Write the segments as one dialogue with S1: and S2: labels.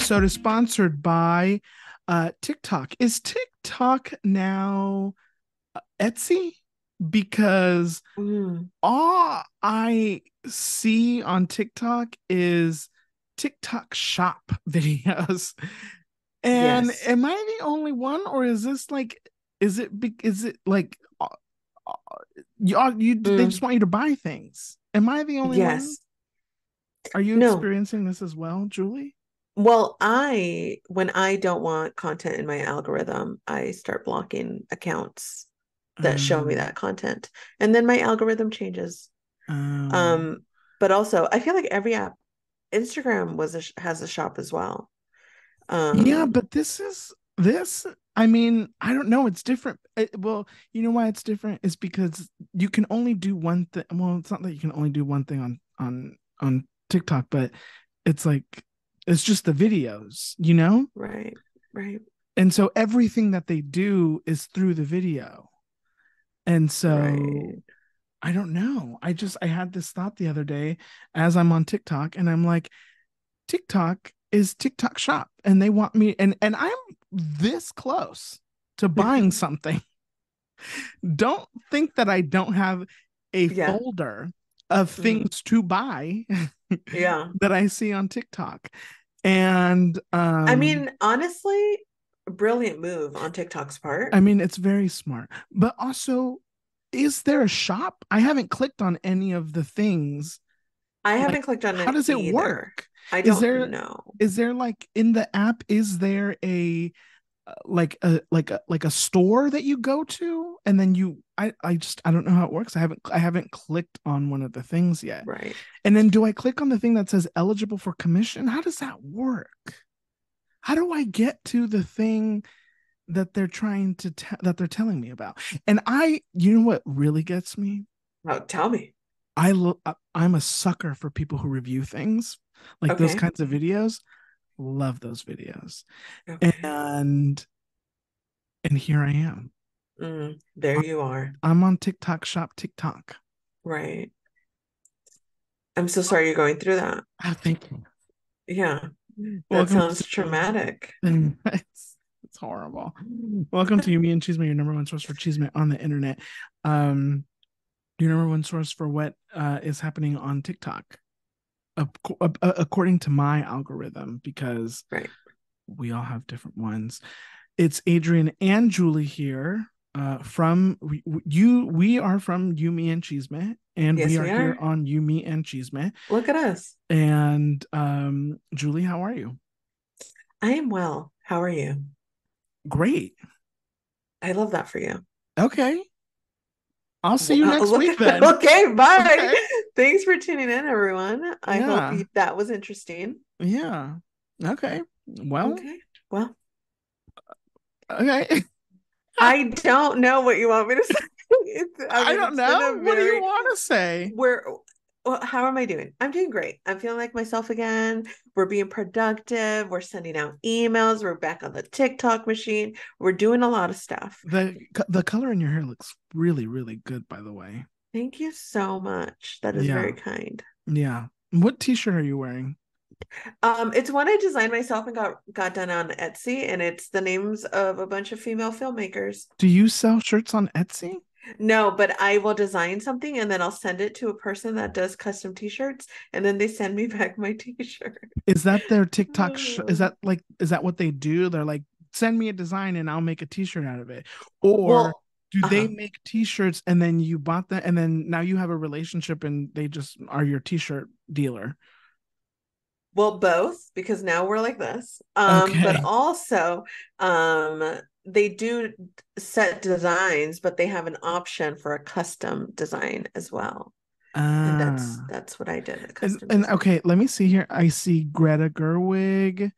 S1: episode is sponsored by TikTok. Is TikTok now Etsy? Because
S2: Mm,
S1: all I see on TikTok is TikTok shop videos. And
S2: yes.
S1: am I the only one, or is this like, is it like, uh, they just
S2: Mm,
S1: want you to buy things? Am I the only one?
S2: yes.
S1: Are you
S2: No.
S1: experiencing this as well, Julie?
S2: Well, when I don't want content in my algorithm, I start blocking accounts that show me
S1: Um,
S2: that content. And then my algorithm changes.
S1: oh.
S2: Um, but also I feel like every app, Instagram has a shop as well.
S1: Yeah,
S2: Um,
S1: but this. I mean, I don't know. It's different. Well, you know why it's different is because you can only do one thing. Well, it's not that you can only do one thing on TikTok, but it's like it's just the videos, you know?
S2: right, right,
S1: And so everything that they do is through the video. And
S2: right.
S1: so I don't know. I had this thought the other day as I'm on TikTok, and I'm like, TikTok is TikTok shop, and they want me, and I'm this close to buying something. Don't think that I don't have a
S2: Yeah.
S1: folder of
S2: Mhm.
S1: things to buy
S2: Yeah.
S1: that I see on TikTok. And
S2: I mean, honestly, brilliant move on TikTok's part.
S1: I mean, it's very smart. But also, is there a shop? I haven't clicked on any of the things.
S2: I
S1: Like,
S2: haven't clicked on
S1: how
S2: it
S1: does it work?
S2: either. I
S1: Is
S2: don't
S1: there
S2: know.
S1: is there like in the app, is there a like a store that you go to, and then I don't know how it works. I haven't clicked on one of the things yet.
S2: Right.
S1: And then do I click on the thing that says eligible for commission? How does that work? How do I get to the thing that that they're telling me about? And you know what really gets me?
S2: Oh, tell me.
S1: I'm a sucker for people who review things, like those
S2: Okay.
S1: kinds of videos. Love those videos.
S2: Okay.
S1: And here I am.
S2: There you are.
S1: I'm on TikTok shop TikTok.
S2: Right. I'm so sorry you're going through that.
S1: Oh, thank you.
S2: Yeah. That
S1: Welcome
S2: sounds
S1: to
S2: traumatic.
S1: it's horrible. Welcome to You, Me, and Chisme, your number one source for Chisme on the internet. Um, your number one source for what is happening on TikTok, according to my algorithm, because
S2: Right.
S1: we all have different ones. It's Adrian and Julie here. From we are from You, Me, and Chisme, and we
S2: Yes,
S1: are
S2: we
S1: here
S2: are.
S1: on You, Me, and Chisme.
S2: Look at us.
S1: And Julie, how are you?
S2: I am well. How are you?
S1: Great.
S2: I love that for you.
S1: Okay. I'll see you
S2: Wow,
S1: next
S2: look
S1: week
S2: at
S1: then.
S2: okay, bye.
S1: Okay.
S2: Thanks for tuning in, everyone. I hope
S1: Yeah.
S2: that was interesting.
S1: Yeah. Okay. Well,
S2: Okay. Well,
S1: okay.
S2: I don't know what you want me to say. I
S1: I
S2: mean,
S1: don't
S2: it's been
S1: know.
S2: a
S1: What do you
S2: very
S1: want to say?
S2: we're well, how am I doing? I'm doing great. I'm feeling like myself again. We're being productive. We're sending out emails. We're back on the TikTok machine. We're doing a lot of stuff.
S1: The color in your hair looks really, really good, by the way.
S2: Thank you so much. That is very
S1: Yeah.
S2: kind.
S1: Yeah. What t-shirt are you wearing?
S2: It's one I designed myself and got done on Etsy, and it's the names of a bunch of female filmmakers.
S1: Do you sell shirts on Etsy?
S2: No, but I will design something and then I'll send it to a person that does custom t-shirts, and then they send me back my t-shirt.
S1: Is that their TikTok? Is that what they do? They're like, send me a design and I'll make a t-shirt out of it. Or
S2: Well,
S1: do they
S2: uh-huh.
S1: make t-shirts and then you bought them and then now you have a relationship and they just are your t-shirt dealer?
S2: Well, both, because now we're like this. But
S1: Okay.
S2: also, they do set designs, but they have an option for a custom design as well. And
S1: Ah.
S2: that's what I did, a
S1: And
S2: custom
S1: and
S2: design.
S1: okay, let me see here. I see Greta Gerwig.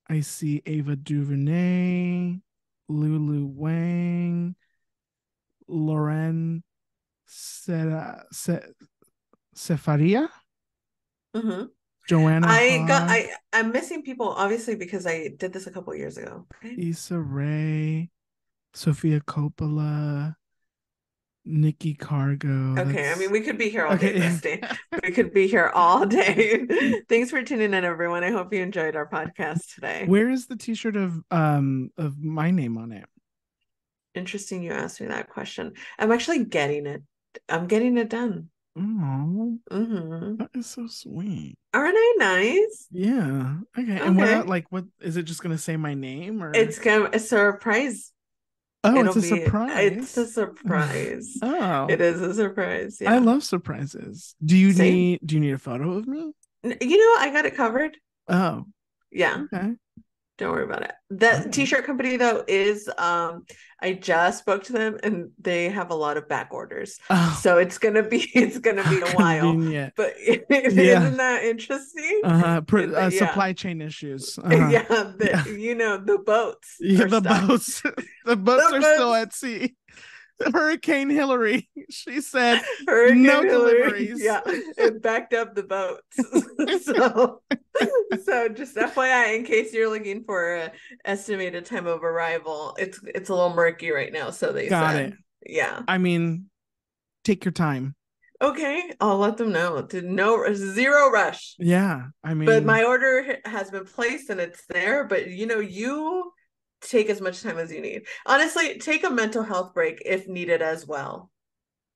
S1: I see Ava DuVernay, Lulu Wang, Lauren Sefaria,
S2: Hmm.
S1: Joanna Hogg,
S2: I'm missing people obviously because I did this a couple of years ago. Okay.
S1: Issa Rae, Sophia Coppola, Nikki Cargo.
S2: Okay, I mean, we could be here all day,
S1: Okay.
S2: Bestie. We could be here all day. Thanks for tuning in, everyone. I hope you enjoyed our podcast today.
S1: Where is the t-shirt of my name on it?
S2: Interesting you asked me that question. I'm actually getting it. I'm getting it done.
S1: Oh,
S2: Mm-hmm.
S1: that is so sweet.
S2: Aren't I nice?
S1: Yeah. Okay. And
S2: Okay.
S1: what is it, just gonna say my name or?
S2: It's gonna a surprise.
S1: Oh, it's
S2: It'll
S1: a
S2: it's a
S1: surprise.
S2: surprise.
S1: Oh,
S2: It is a surprise.
S1: I
S2: Yeah.
S1: love surprises.
S2: Same.
S1: Do you need a photo of me?
S2: I got it covered.
S1: Oh,
S2: Yeah.
S1: okay.
S2: Don't worry about it.
S1: All
S2: That
S1: right.
S2: t-shirt company though is I just spoke to them and they have a lot of back orders.
S1: Oh,
S2: So it's gonna
S1: how
S2: be a while.
S1: convenient.
S2: But
S1: Yeah.
S2: isn't that interesting? Yeah.
S1: Supply chain issues.
S2: Yeah,
S1: Yeah.
S2: the boats
S1: Yeah,
S2: are
S1: the
S2: stuck.
S1: boats. The boats
S2: The
S1: are still
S2: boats,
S1: at sea. Hurricane Hillary. She said no
S2: Hurricane Hillary,
S1: deliveries.
S2: yeah, it backed up the boats. So so just FYI, in case you're looking for an estimated time of arrival, it's a little murky right now, so they
S1: Got it.
S2: said. Yeah.
S1: I mean, take your time.
S2: Okay, I'll let them know. No, zero rush.
S1: Yeah. I
S2: But
S1: mean,
S2: my order has been placed and it's there, but you take as much time as you need. Honestly, take a mental health break if needed as well.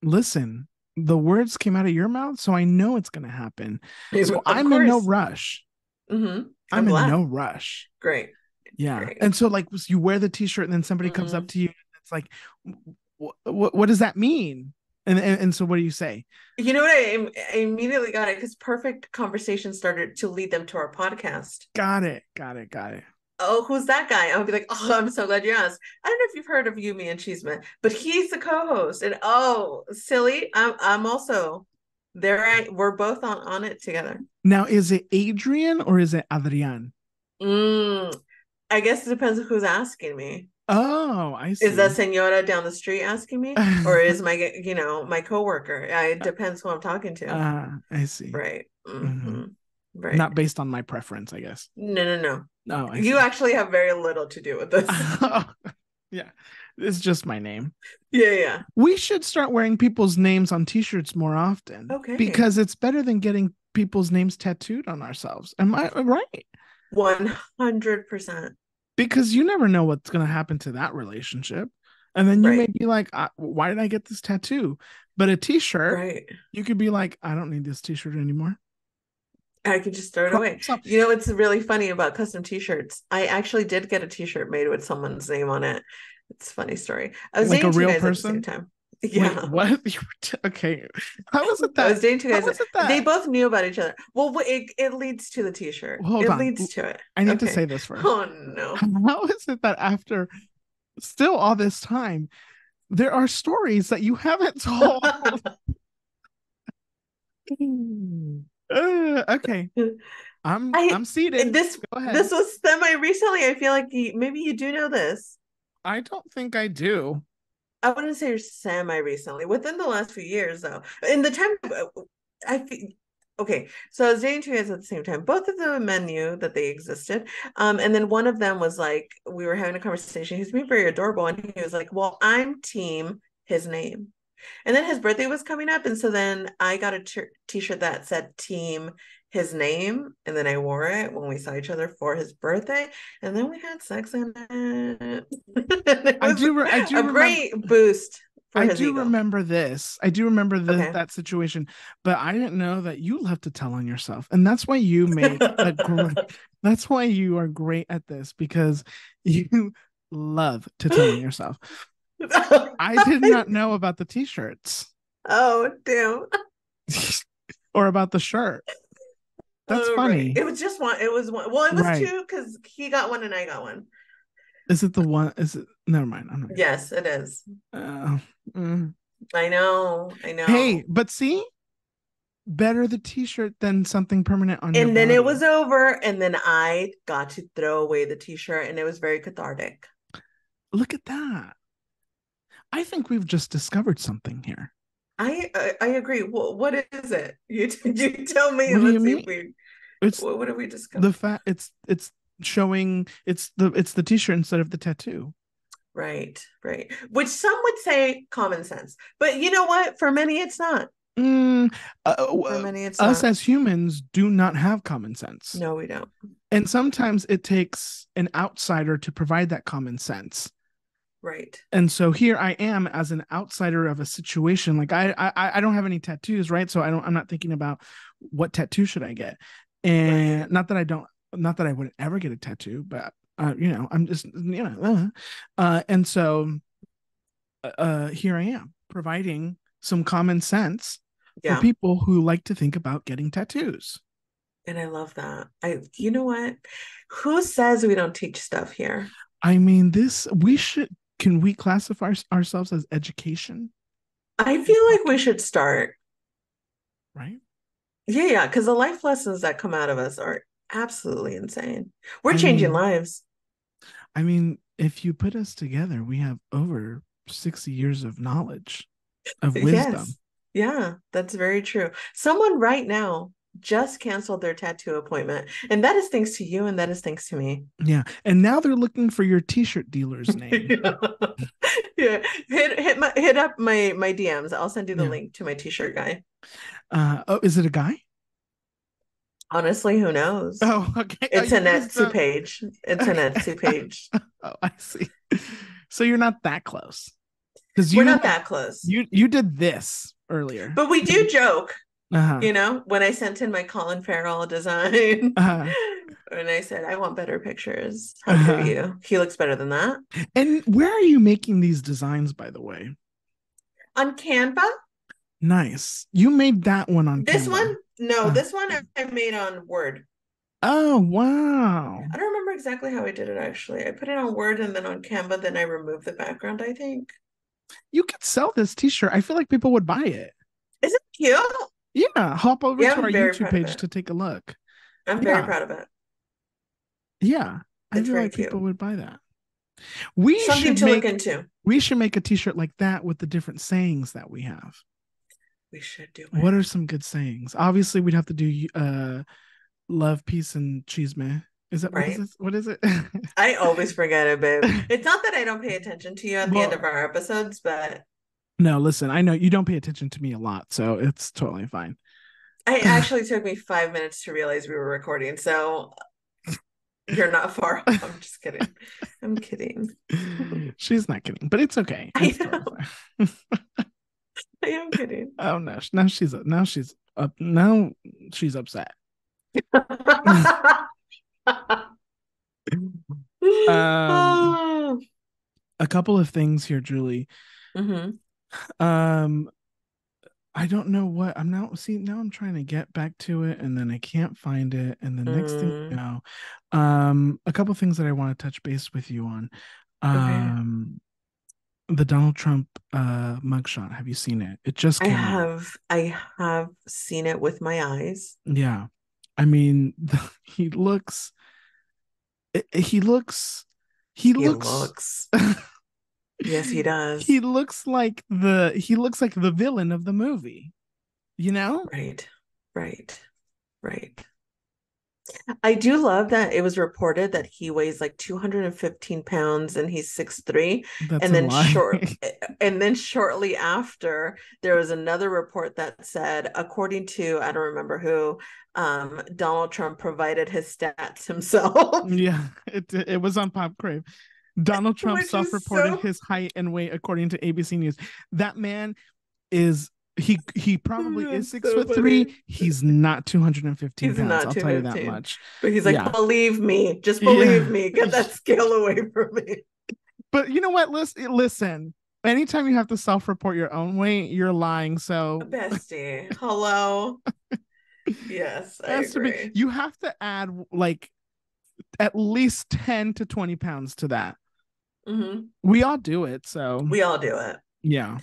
S1: listen, the words came out of your mouth, so I know it's going to happen. So
S2: Of
S1: I'm in no
S2: course.
S1: rush.
S2: Mm-hmm. I'm
S1: I'm in
S2: glad.
S1: no rush.
S2: Great.
S1: Yeah.
S2: Great.
S1: And so, like, you wear the t shirt, and then somebody comes up
S2: Mm.
S1: to you, and it's like, what does that mean? And so, what do you say?
S2: You know what? I immediately got it because perfect conversation started to lead them to our podcast.
S1: Got it. Got it. Got it.
S2: Oh, who's that guy? I'll be like, oh, I'm so glad you asked. I don't know if you've heard of You, Me, and Chisme, but he's the co-host. And oh, silly, I'm also there. We're both on it together.
S1: Now, is it Adrian or is it Adrian?
S2: Mm, I guess it depends on who's asking me.
S1: Oh, I
S2: Is that
S1: see.
S2: senora down the street asking me, or is my coworker? It depends who I'm talking to.
S1: I see.
S2: Right.
S1: Hmm.
S2: Mm-hmm. Right.
S1: Not based on my preference, I guess.
S2: No, no, no.
S1: Oh, I
S2: You
S1: see.
S2: actually have very little to do with this.
S1: Yeah, it's just my name.
S2: Yeah, yeah.
S1: We should start wearing people's names on t-shirts more often
S2: Okay.
S1: because it's better than getting people's names tattooed on ourselves. Am I right?
S2: 100%.
S1: Because you never know what's going to happen to that relationship. And then you may
S2: Right.
S1: be like, why did I get this tattoo? But a t-shirt,
S2: Right.
S1: you could be like, I don't need this t-shirt anymore.
S2: I could just throw it away.
S1: So,
S2: You know what's really funny about custom t-shirts? I actually did get a t-shirt made with someone's name on it. It's a funny story. I was
S1: like a
S2: dating two
S1: real
S2: guys at the same
S1: person?
S2: time.
S1: Wait,
S2: Yeah.
S1: what? Okay. How was it
S2: I was
S1: that?
S2: dating two
S1: How
S2: guys.
S1: was it
S2: They
S1: that?
S2: both knew about each other. Well, it leads to the t-shirt.
S1: Hold
S2: It
S1: on.
S2: leads to it.
S1: I need to
S2: Okay.
S1: say this first.
S2: Oh no.
S1: How is it that after still all this time, there are stories that you haven't told? Okay. I'm
S2: I
S1: seated.
S2: this
S1: Go ahead.
S2: this was semi recently. I feel like maybe you do know this.
S1: I don't think I do.
S2: I wouldn't say semi recently, within the last few years, though. In the time, I feel okay. So I was dating two guys at the same time. Both of the men knew that they existed. And then one of them was like, we were having a conversation. He was being very adorable, and he was like, "Well, I'm team his name." And then his birthday was coming up, and so then I got a t-shirt that said "Team His Name," and then I wore it when we saw each other for his birthday, and then we had sex in it. It was
S1: I do
S2: a
S1: remember
S2: great boost for
S1: I
S2: his
S1: do
S2: ego.
S1: remember this. I do remember
S2: Okay.
S1: that situation, but I didn't know that you love to tell on yourself. And that's why you make a great that's why you are great at this because you love to tell on yourself. I did not know about the t-shirts
S2: Oh, damn.
S1: or about the shirt. That's
S2: All right.
S1: funny.
S2: It was just one. It was one. Well, it was
S1: Right.
S2: two because he got one and I got one.
S1: Is it the one? Is it? Never mind. I'm not.
S2: Yes, it is.
S1: Uh, mm.
S2: I know. I
S1: Hey,
S2: know.
S1: but see, better the t-shirt than something permanent on your
S2: And then it was
S1: body.
S2: over, and then I got to throw away the t-shirt, and it was very cathartic.
S1: Look at that. I think we've just discovered something here.
S2: I agree. What is it? You tell me,
S1: What
S2: and
S1: do you
S2: let's see
S1: mean?
S2: if we
S1: It's
S2: what have we discovered?
S1: the fact it's showing it's the t-shirt instead of the tattoo.
S2: Right, right. Which some would say common sense. But you know what? For many, it's not.
S1: Mm,
S2: For many, it's
S1: us
S2: not.
S1: as humans do not have common sense.
S2: No, we don't.
S1: And sometimes it takes an outsider to provide that common sense.
S2: Right.
S1: And so here I am as an outsider of a situation. Like I don't have any tattoos, right? So I'm not thinking about what tattoo should I get. And
S2: Right.
S1: not that I would ever get a tattoo, but I'm just, and so here I am providing some common sense for
S2: Yeah.
S1: people who like to think about getting tattoos.
S2: And I love that. You know what? Who says we don't teach stuff here?
S1: I mean, can we classify ourselves as education?
S2: I feel like we should start.
S1: Right?
S2: Yeah, yeah, because the life lessons that come out of us are absolutely insane. We're
S1: I
S2: changing
S1: mean,
S2: lives.
S1: if you put us together, we have over 60 years of knowledge, of wisdom.
S2: Yes. Yeah, that's very true. Someone right now just canceled their tattoo appointment, and that is thanks to you, and that is thanks to me.
S1: Yeah. And now they're looking for your t-shirt dealer's name.
S2: Yeah. Yeah. Hit up my DMs. I'll send you the
S1: Yeah.
S2: link to my t-shirt guy.
S1: Oh, is it a guy?
S2: Honestly, who knows?
S1: Oh, okay. Oh,
S2: It's
S1: you
S2: an
S1: just
S2: Etsy page. It's an
S1: okay.
S2: Etsy page.
S1: Oh, I see. So you're not that close. Because
S2: We're not that close.
S1: you did this earlier.
S2: But we do joke,
S1: Uh-huh.
S2: when I sent in my Colin Farrell design,
S1: Uh-huh.
S2: when I said, I want better pictures. How dare
S1: Uh-huh.
S2: you? He looks better than that.
S1: And where are you making these designs, by the way?
S2: On Canva,
S1: Nice. You made that one on
S2: this
S1: Canva.
S2: one, no,
S1: Uh,
S2: this one I made on Word.
S1: oh, wow.
S2: I don't remember exactly how I did it actually. I put it on Word and then on Canva, then I removed the background, I think.
S1: You could sell this t-shirt. I feel like people would buy it.
S2: Is it cute?
S1: Yeah, hop over
S2: Yeah,
S1: to
S2: I'm
S1: our
S2: very
S1: YouTube
S2: proud of
S1: page
S2: it.
S1: to take a look.
S2: I'm very
S1: Yeah,
S2: proud of it.
S1: yeah. I
S2: It's
S1: feel
S2: very
S1: like people
S2: cute.
S1: would buy that. We
S2: Something
S1: should
S2: to look
S1: make
S2: into.
S1: we should make a t-shirt like that with the different sayings that we have.
S2: We should do
S1: What are
S2: it.
S1: some good sayings? Obviously, we'd have to do love, peace, and chisme. Is that what is
S2: Right?
S1: this? What is it?
S2: I always forget it, babe. It's not that I don't pay attention to you at the end of
S1: Well,
S2: our episodes, but
S1: no, listen, I know you don't pay attention to me a lot, so it's totally fine.
S2: it actually took me 5 minutes to realize we were recording. So you're not far off. I'm just kidding. I'm kidding.
S1: She's not kidding, but it's okay.
S2: I
S1: It's totally
S2: know.
S1: fine.
S2: I am kidding.
S1: Oh no, now she's upset. um,
S2: Oh.
S1: a couple of things here, Julie.
S2: Mhm.
S1: Um, I don't know what I'm now. See, now I'm trying to get back to it, and then I can't find it. And the next thing you
S2: Mm.
S1: know, a couple of things that I want to touch base with you on.
S2: Okay.
S1: The Donald Trump mugshot. Have you seen it? It just
S2: I
S1: came out.
S2: have I have seen it with my eyes.
S1: Yeah, I mean, he looks. He looks. He
S2: He
S1: looks.
S2: looks. Yes, he
S1: he
S2: does.
S1: looks like the villain of the movie. You know?
S2: Right. Right. Right. I do love that it was reported that he weighs like 215 pounds and he's 6'3".
S1: That's
S2: And
S1: a
S2: then
S1: lie.
S2: shortly after, there was another report that said, according to I don't remember who, Donald Trump provided his stats himself.
S1: Yeah, it was on Pop Crave. Donald Trump
S2: Which is
S1: self-reported
S2: so
S1: his height and weight according to ABC News. That man is he probably is
S2: that's
S1: six
S2: so
S1: foot
S2: funny.
S1: three. He's not 215
S2: He's
S1: pounds.
S2: not
S1: I'll tell you that
S2: 215.
S1: much.
S2: But he's like,
S1: Yeah.
S2: believe me, just believe
S1: Yeah.
S2: me, get that scale away from me.
S1: But you know what? Listen. Anytime you have to self-report your own weight, you're lying. So
S2: Bestie, hello. Yes,
S1: it
S2: I
S1: has to be.
S2: agree.
S1: You have to add like at least 10 to 20 pounds to that.
S2: Hmm.
S1: We all do it. So
S2: We all do it.
S1: yeah.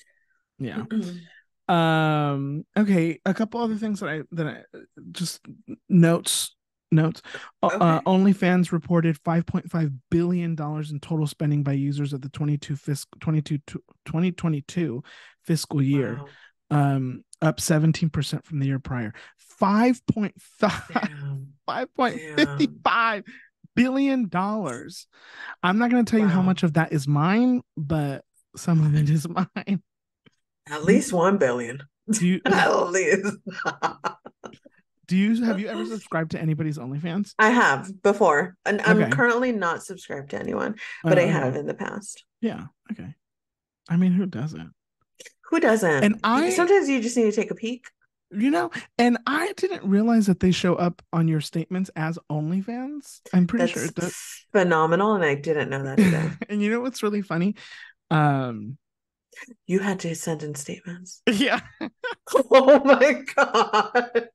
S1: Yeah. Okay, a couple other things that I just notes.
S2: Okay.
S1: OnlyFans reported $5.5 billion in total spending by users of the 2022 fiscal year,
S2: Wow.
S1: up 17% from the year prior. 5.5
S2: Damn. Damn.
S1: 5.55 billion. I'm not going to tell you how
S2: Wow.
S1: much of that is mine, but some of it is mine.
S2: At
S1: Do
S2: least 1 billion.
S1: you
S2: At least.
S1: have you ever subscribed to anybody's OnlyFans?
S2: I have before, and I'm
S1: Okay.
S2: currently not subscribed to anyone, but I have
S1: Okay.
S2: in the past.
S1: Yeah. Okay. I mean, who doesn't?
S2: Who doesn't?
S1: And I,
S2: Sometimes you just need to take a peek.
S1: you know, and I didn't realize that they show up on your statements as OnlyFans. I'm pretty sure
S2: That's
S1: it does.
S2: phenomenal, and I didn't know that either.
S1: And you know what's really funny? Um,
S2: You had to send in statements.
S1: yeah.
S2: Oh my God.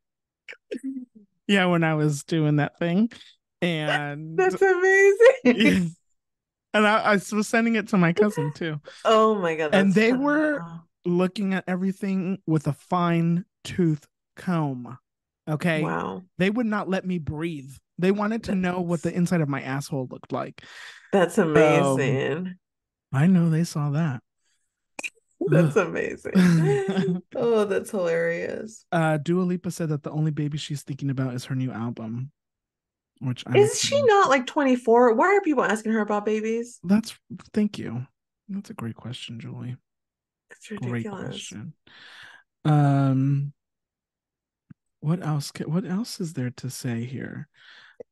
S1: Yeah, when I was doing that thing. And
S2: That's amazing.
S1: and I was sending it to my cousin too.
S2: Oh my God,
S1: And
S2: that's
S1: they were
S2: phenomenal.
S1: looking at everything with a fine tooth comb. Okay.
S2: Wow.
S1: They would not let me breathe. They wanted to know what the
S2: That's
S1: inside of my asshole looked like.
S2: that's
S1: Um,
S2: amazing.
S1: I know they saw that.
S2: That's amazing. Oh, that's hilarious.
S1: Dua Lipa said that the only baby she's thinking about is her new album, which I'm
S2: Is she
S1: excited.
S2: not like 24? Why are people asking her about babies?
S1: That's Thank you. That's a great question, Julie.
S2: It's
S1: Great
S2: ridiculous.
S1: question. Um, what else is there to say here?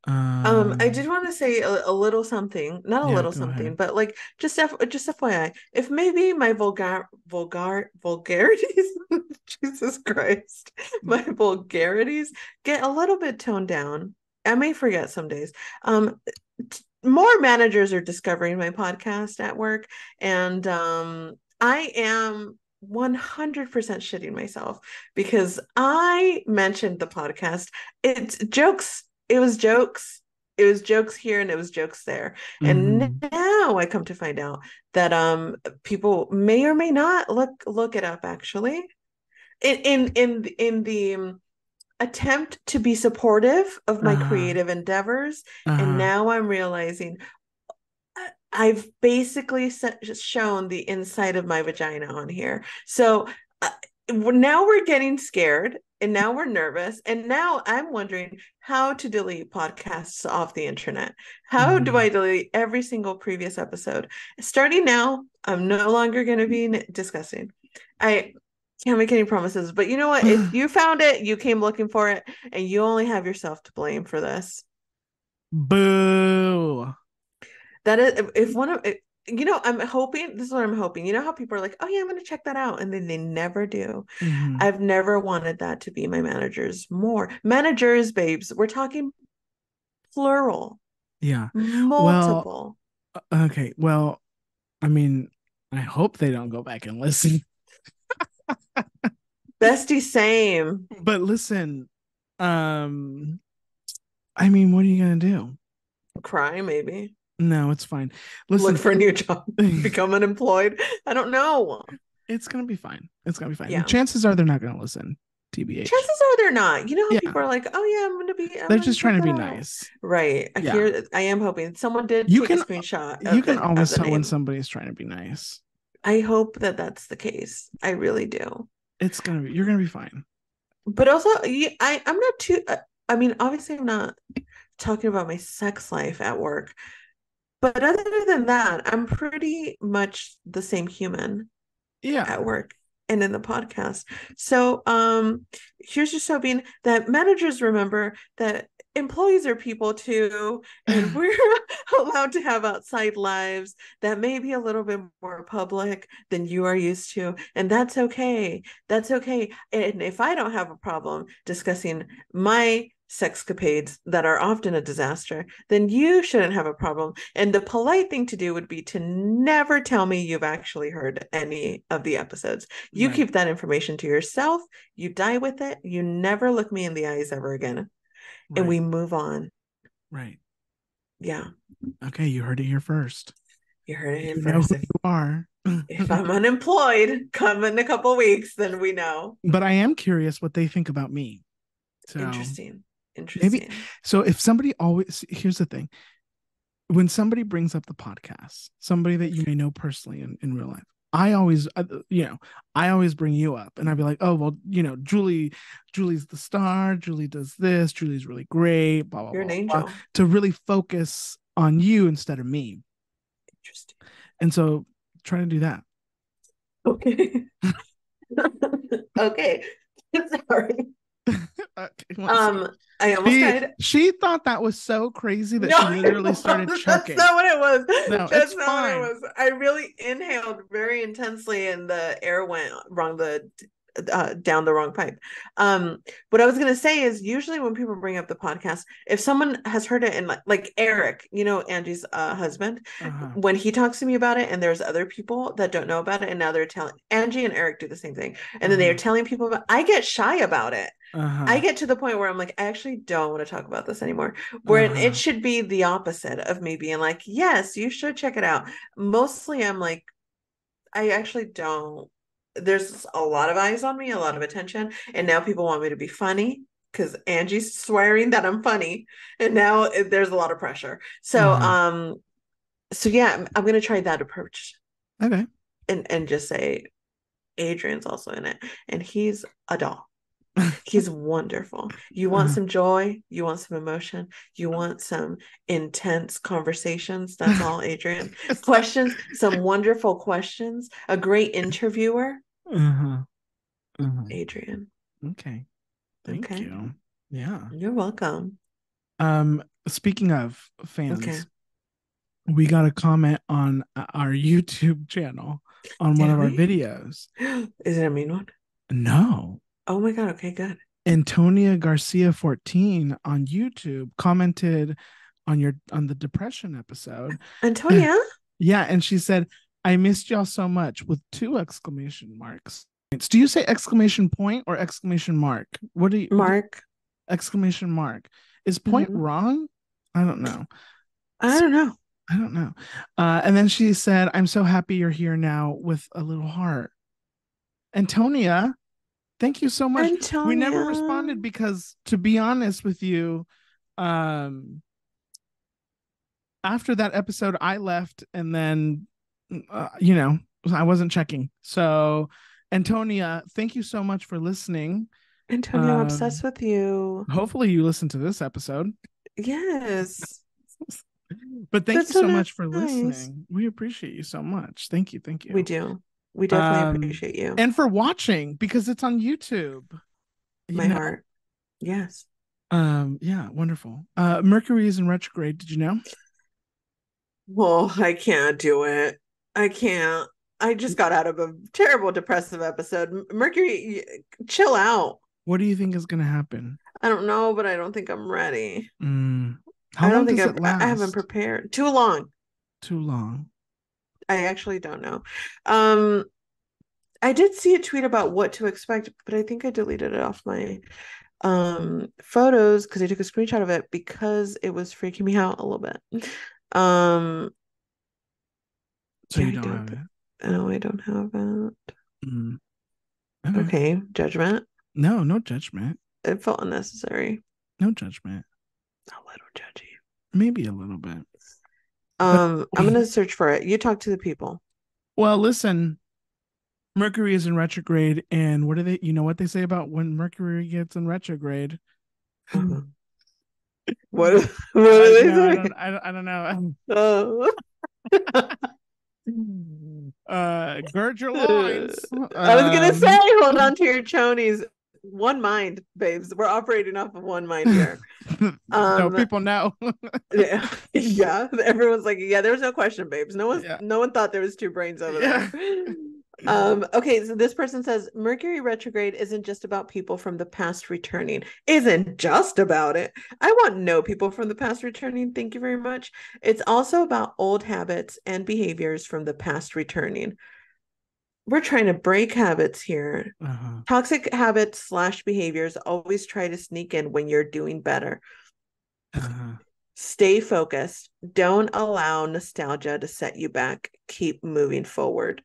S2: I did want to say a little something, not a
S1: Yeah,
S2: little
S1: go
S2: something,
S1: ahead.
S2: but like just FYI, if maybe my vulgarities, Jesus Christ, my vulgarities get a little bit toned down. I may forget some days. More managers are discovering my podcast at work, and I am 100% shitting myself because I mentioned the podcast. It's jokes. It was jokes. It was jokes here and it was jokes there. And
S1: Mm-hmm.
S2: now I come to find out that people may or may not look it up actually. In the attempt to be supportive of my
S1: Uh-huh.
S2: creative endeavors, and
S1: Uh-huh.
S2: now I'm realizing I've basically shown the inside of my vagina on here. So now we're getting scared and now we're nervous. And now I'm wondering how to delete podcasts off the internet. How do
S1: Mm-hmm.
S2: I delete every single previous episode? Starting now, I'm no longer going to be discussing. I can't make any promises, but you know what? If you found it, you came looking for it, and you only have yourself to blame for this.
S1: Boo.
S2: That is, if one of it, I'm hoping, this is what I'm hoping. You know how people are like, oh yeah, I'm going to check that out. And then they never do.
S1: Mm-hmm.
S2: I've never wanted that to be my managers more. Managers, babes, we're talking plural,
S1: Yeah. Well,
S2: multiple.
S1: okay. Well, I mean, I hope they don't go back and listen.
S2: Bestie, same.
S1: But listen, um, I mean, what are you gonna do?
S2: Cry, maybe.
S1: No, it's fine.
S2: Look
S1: Listen,
S2: for a new job, become unemployed. I don't know.
S1: it's gonna be fine. It's gonna be fine.
S2: Yeah.
S1: Chances are they're not gonna listen. TBH.
S2: Chances are they're not. You know how
S1: Yeah,
S2: people are like, oh yeah, I'm
S1: they're
S2: gonna
S1: just trying
S2: check
S1: to
S2: that
S1: be
S2: out.
S1: nice.
S2: Right.
S1: Yeah,
S2: I am hoping someone did
S1: you
S2: take a
S1: can
S2: screenshot
S1: you
S2: of
S1: can
S2: the
S1: always tell when
S2: name.
S1: somebody's trying to be nice.
S2: I hope that that's the case. I really do.
S1: You're gonna be fine.
S2: But also, I'm not too. I mean, obviously, I'm not talking about my sex life at work. But other than that, I'm pretty much the same human
S1: Yeah.
S2: at work and in the podcast. So here's just hoping that managers remember that employees are people too, and we're allowed to have outside lives that may be a little bit more public than you are used to, and that's okay. That's okay. And if I don't have a problem discussing my sexcapades that are often a disaster, then you shouldn't have a problem. And the polite thing to do would be to never tell me you've actually heard any of the episodes. You
S1: Right.
S2: keep that information to yourself, you die with it, you never look me in the eyes ever again, and
S1: Right.
S2: we move on.
S1: Right.
S2: Yeah,
S1: Okay, you heard it here first.
S2: you heard it here
S1: You know
S2: first.
S1: who you are.
S2: If I'm unemployed, come in a couple weeks, then we know.
S1: But I am curious what they think about me. So
S2: Interesting.
S1: maybe,
S2: Interesting.
S1: so if somebody always, here's the thing, when somebody brings up the podcast, somebody that you may know personally in real life, I always, I always bring you up, and I'd be like, oh well, Julie's the star. Julie does this. Julie's really great. Blah blah
S2: You're an
S1: blah blah.
S2: angel.
S1: To really focus on you instead of me,
S2: Interesting.
S1: and so trying to do that.
S2: Okay. Okay. Sorry.
S1: Okay, well, see,
S2: I almost
S1: she
S2: died.
S1: she thought that was so crazy that
S2: No,
S1: she literally started
S2: that's
S1: choking.
S2: not what it was.
S1: No, it's
S2: That's not what it
S1: fine.
S2: was. I really inhaled very intensely and the air went wrong down the wrong pipe. What I was gonna say is usually when people bring up the podcast, if someone has heard it and like Eric, Angie's husband,
S1: Uh-huh.
S2: when he talks to me about it and there's other people that don't know about it and now they're telling Angie and Eric do the same thing and then they're
S1: Uh-huh.
S2: telling people about I get shy about it. I
S1: Uh-huh.
S2: get to the point where I'm like, I actually don't want to talk about this anymore. Where it
S1: Uh-huh.
S2: should be the opposite of me being like, yes, you should check it out. Mostly I'm like, I actually don't. There's a lot of eyes on me, a lot of attention, and now people want me to be funny because Angie's swearing that I'm funny, and now there's a lot of pressure. So,
S1: Uh-huh.
S2: so yeah, I'm gonna try that approach
S1: Okay.
S2: and just say Adrian's also in it, and he's a doll. He's wonderful. You want
S1: Uh-huh.
S2: some joy, you want some emotion, you want some intense conversations. That's all, Adrian.
S1: It's not.
S2: Questions, some wonderful questions, a great interviewer,
S1: Uh-huh. Uh-huh.
S2: Adrian.
S1: Okay. Thank
S2: Okay.
S1: you. Yeah.
S2: You're welcome.
S1: Speaking of
S2: Okay.
S1: fans, we got a comment on our YouTube channel on one
S2: Did
S1: of our
S2: we?
S1: videos.
S2: Is it a mean one?
S1: No.
S2: Oh my God. Okay, good.
S1: Antonia Garcia 14 on YouTube commented on the depression episode.
S2: Antonia?
S1: Yeah, and she said, I missed y'all so much with two exclamation marks. Do you say exclamation point or exclamation mark? What do you
S2: Mark.
S1: exclamation mark? Is point
S2: Mhm.
S1: wrong? I don't know.
S2: I don't know.
S1: I don't know. And then she said, I'm so happy you're here now with a little heart. Antonia, thank you so much. We never
S2: Antonia.
S1: responded because, to be honest with you, um, after that episode, I left and then, I wasn't checking. So, Antonia, thank you so much for listening.
S2: Antonia, I'm obsessed
S1: Um,
S2: with you.
S1: Hopefully, you listen to this episode.
S2: Yes.
S1: But thank you
S2: That's so
S1: so much for
S2: nice.
S1: listening. We appreciate you so much. Thank you. Thank
S2: We
S1: you.
S2: do. We definitely
S1: Um,
S2: appreciate you.
S1: and for watching because it's on YouTube. You
S2: My
S1: know.
S2: heart. Yes.
S1: Yeah, wonderful. Mercury is in retrograde. Did you know?
S2: Well, I can't do it. I can't. I just got out of a terrible depressive episode. Mercury, chill out.
S1: What do you think is going to happen?
S2: I don't know, but I don't think I'm ready.
S1: How
S2: I don't
S1: long
S2: think
S1: does it
S2: I haven't
S1: last?
S2: prepared. Too long.
S1: Too long.
S2: I actually don't know. Um, I did see a tweet about what to expect, but I think I deleted it off my photos because I took a screenshot of it because it was freaking me out a little bit. Um,
S1: So
S2: yeah,
S1: you
S2: I
S1: don't
S2: don't.
S1: have it.
S2: No, I don't have it.
S1: Mm, okay.
S2: Okay, judgment.
S1: No, no judgment.
S2: It felt unnecessary.
S1: No judgment.
S2: A little judgy.
S1: Maybe a little bit. But
S2: I'm gonna search for it. You talk to the people.
S1: well, listen. Mercury is in retrograde, and what do they? You know what they say about when Mercury gets in retrograde?
S2: Uh-huh. What
S1: No,
S2: what do they
S1: no, I
S2: say?
S1: don't. I don't know.
S2: Oh.
S1: Gird your loins.
S2: I was gonna say, hold on to your chonies. One mind, babes. We're operating off of one mind here.
S1: No,
S2: Um,
S1: people know.
S2: yeah, yeah. Everyone's like, yeah, there was no question, babes.
S1: Yeah,
S2: No one thought there was two brains over there.
S1: yeah.
S2: Okay, so this person says Mercury retrograde isn't just about people from the past returning. Isn't just about it. I want no people from the past returning. Thank you very much. It's also about old habits and behaviors from the past returning. We're trying to break habits here.
S1: Uh-huh.
S2: Toxic habits slash behaviors always try to sneak in when you're doing better.
S1: Uh-huh.
S2: Stay focused. Don't allow nostalgia to set you back. Keep moving forward.